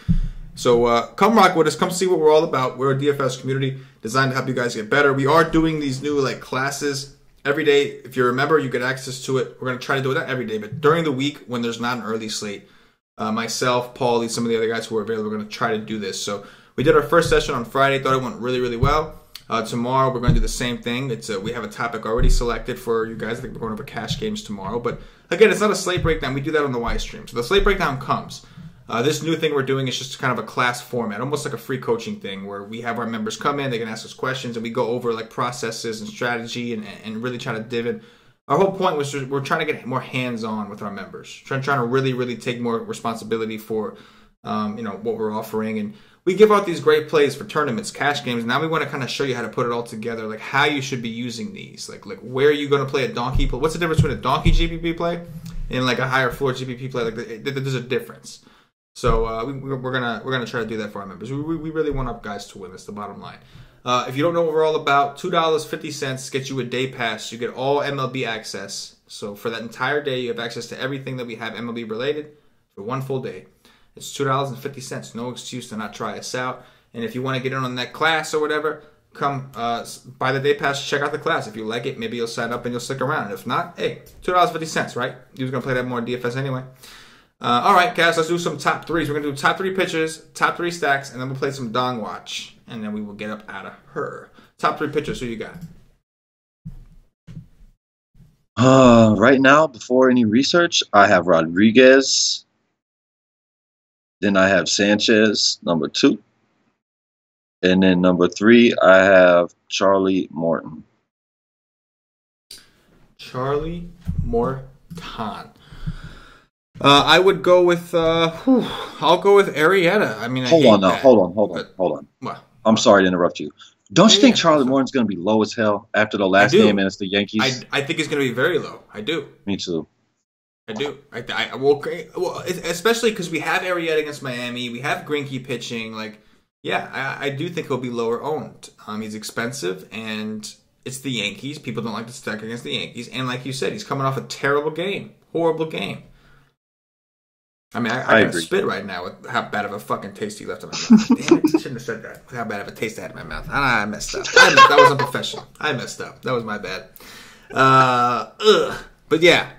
So come rock with us. Come see what we're all about. We're a DFS community designed to help you guys get better. We are doing these new classes every day. If you remember, you get access to it. We're going to try to do it not every day, but during the week when there's not an early slate. Myself, Paulie, some of the other guys who are available, we're going to try to do this. So we did our first session on Friday. Thought it went really, really well. Tomorrow we're going to do the same thing. We have a topic already selected for you guys. I think we're going over cash games tomorrow. But again, it's not a slate breakdown. We do that on the Y stream. So the slate breakdown comes. This new thing we're doing is just kind of a class format, almost like a free coaching thing where we have our members come in, they can ask us questions, and we go over processes and strategy and really try to dive in. Our whole point was we're trying to get more hands-on with our members, trying to really, really take more responsibility for what we're offering. And we give out these great plays for tournaments, cash games. Now we want to kind of show you how to put it all together, like how you should be using these, like where are you going to play a donkey play? What's the difference between a donkey GPP play and a higher floor GPP play? There's a difference. So we're gonna try to do that for our members. We really want our guys to win. That's the bottom line. If you don't know what we're all about, $2.50 gets you a day pass. You get all MLB access. So for that entire day, you have access to everything that we have MLB related for one full day. It's $2.50. No excuse to not try us out. And if you want to get in on that class or whatever, come buy the day pass. Check out the class. If you like it, maybe you'll sign up and you'll stick around. And if not, hey, $2.50, right? You're gonna play that more in DFS anyway. All right, guys, let's do some top threes. We're going to do top 3 pitchers, top 3 stacks, and then we'll play some Dong Watch, and then we will get up out of her. Top 3 pitchers, who you got? Right now, before any research, I have Rodriguez. Then I have Sanchez, number 2. And then number 3, I have Charlie Morton. Charlie Morton. I would go with. I'll go with Arrieta. I mean, hold on. Well, I'm sorry to interrupt you. Don't you think Charlie Morton's going to be low as hell after the last game and it's the Yankees? I think he's going to be very low. I do. Me too. I do. Well, especially because we have Arrieta against Miami. We have Greinke pitching. I do think he'll be lower owned. He's expensive, and it's the Yankees. People don't like to stack against the Yankees. And like you said, he's coming off a terrible game. Horrible game. I mean, I gotta spit right now with how bad of a fucking taste he left in my mouth. Damn it, I shouldn't have said that. With how bad of a taste I had in my mouth. I messed up. That was unprofessional. I messed up. That was my bad. But yeah,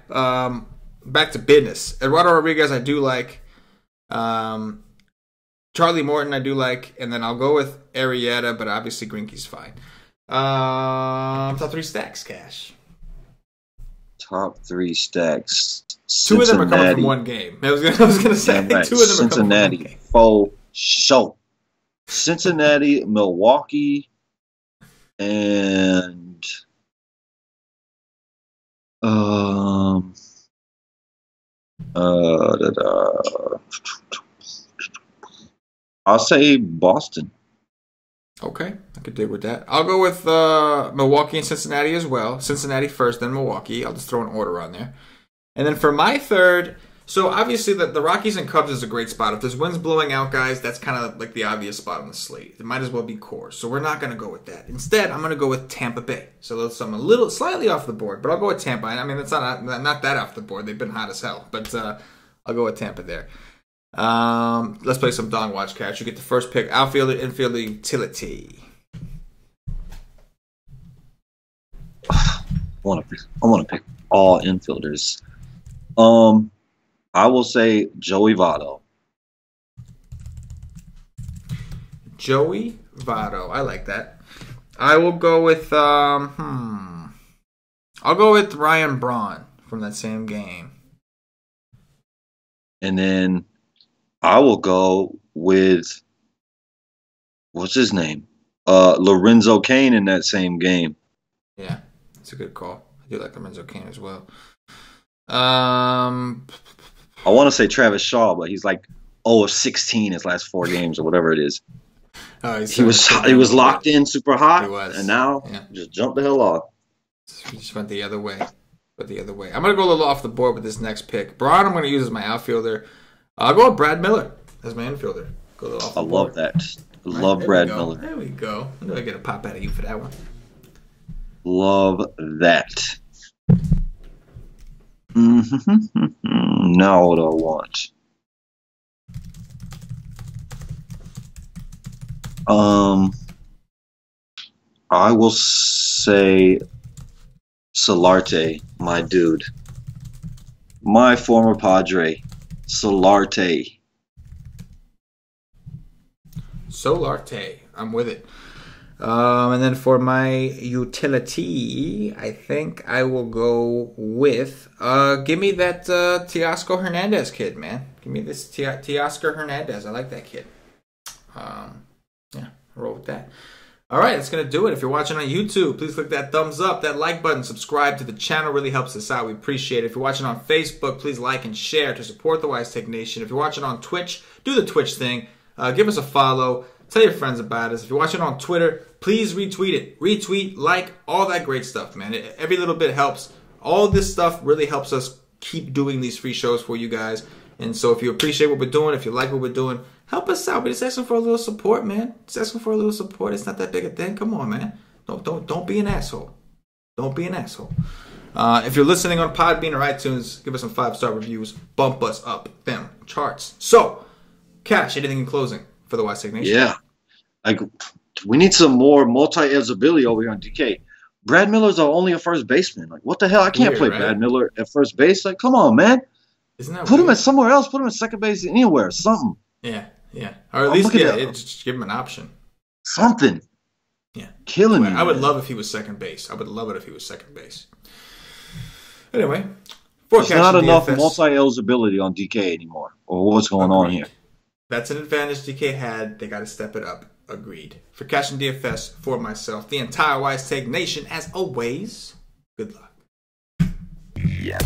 back to business. Eduardo Rodriguez, I do like. Charlie Morton, I do like. And then I'll go with Arrieta, but obviously Greinke's fine. Top 3 stacks, Cash. Top 3 stacks. 2 of them are coming from one game. I was gonna say right. 2 of them are coming from one game. For sure. Cincinnati, Milwaukee, and I'll say Boston. Okay, I could dig with that. I'll go with Milwaukee and Cincinnati as well. Cincinnati first, then Milwaukee. I'll just throw an order on there. And then for my third, so obviously the Rockies and Cubs is a great spot. If there's winds blowing out, guys, that's kind of like the obvious spot on the slate. It might as well be core. So we're not going to go with that. Instead, I'm going to go with Tampa Bay. So that's something slightly off the board, but I'll go with Tampa. I mean, that's not that off the board. They've been hot as hell, but I'll go with Tampa there. Let's play some Dong Watch, Catch. You get the first pick, outfielder, infielder, utility. I want to pick all infielders. I will say Joey Votto. Joey Votto, I like that. I will go with I'll go with Ryan Braun from that same game. And then I will go with what's his name? Lorenzo Cain in that same game. Yeah, it's a good call. I do like Lorenzo Cain as well. I want to say Travis Shaw, but he's like 0-16 his last 4 games or whatever it is. He was locked in super hot, and now just jumped the hell off. He just went the other way. I'm going to go a little off the board with this next pick. Braun, I'm going to use as my outfielder. I'll go with Brad Miller. as my infielder. Go off I the love board. that. I love Brad Miller. There we go. I knew I'd get a pop out of you for that one. Love that. Now what do I want? I will say Solarte, my dude. My former Padre, Solarte. Solarte. I'm with it. And then for my utility, I think I will go with give me that Teoscar Hernandez kid, man. Give me this Teoscar Hernandez. I like that kid. Yeah, roll with that. All right, that's going to do it. If you're watching on YouTube, please click that thumbs up, that like button, subscribe to the channel. Really helps us out. We appreciate it. If you're watching on Facebook, please like and share to support the Wise Take Nation. If you're watching on Twitch, do the Twitch thing. Give us a follow. Tell your friends about us. If you're watching on Twitter, please retweet it. Retweet, like, all that great stuff, man. Every little bit helps. All this stuff really helps us keep doing these free shows for you guys. And so if you appreciate what we're doing, if you like what we're doing, help us out. We're just asking for a little support, man. Just asking for a little support. It's not that big a thing. Come on, man. Don't be an asshole. Don't be an asshole. If you're listening on Podbean or iTunes, give us some 5-star reviews. Bump us up them charts. So, Cash, anything in closing for the Wise Take Nation? Yeah. Like, we need some more multi-eligibility over here on DK. Brad Miller's only a first baseman. Like, what the hell? I can't Weird, play right? Brad Miller at first base. Like, come on, man. Isn't that Put him weird? at somewhere else. Put him at second base anywhere. Something. Yeah. Or at least just give him an option. Something. Yeah. Killing me. I would love if he was second base. I would love it if he was second base. Anyway, There's not enough DFS. multi-eligibility on DK anymore. Or what's going on here? That's an advantage DK had. They got to step it up. Agreed. For CashinDFS, for myself, the entire Wise Take Nation, as always, good luck. Yeah.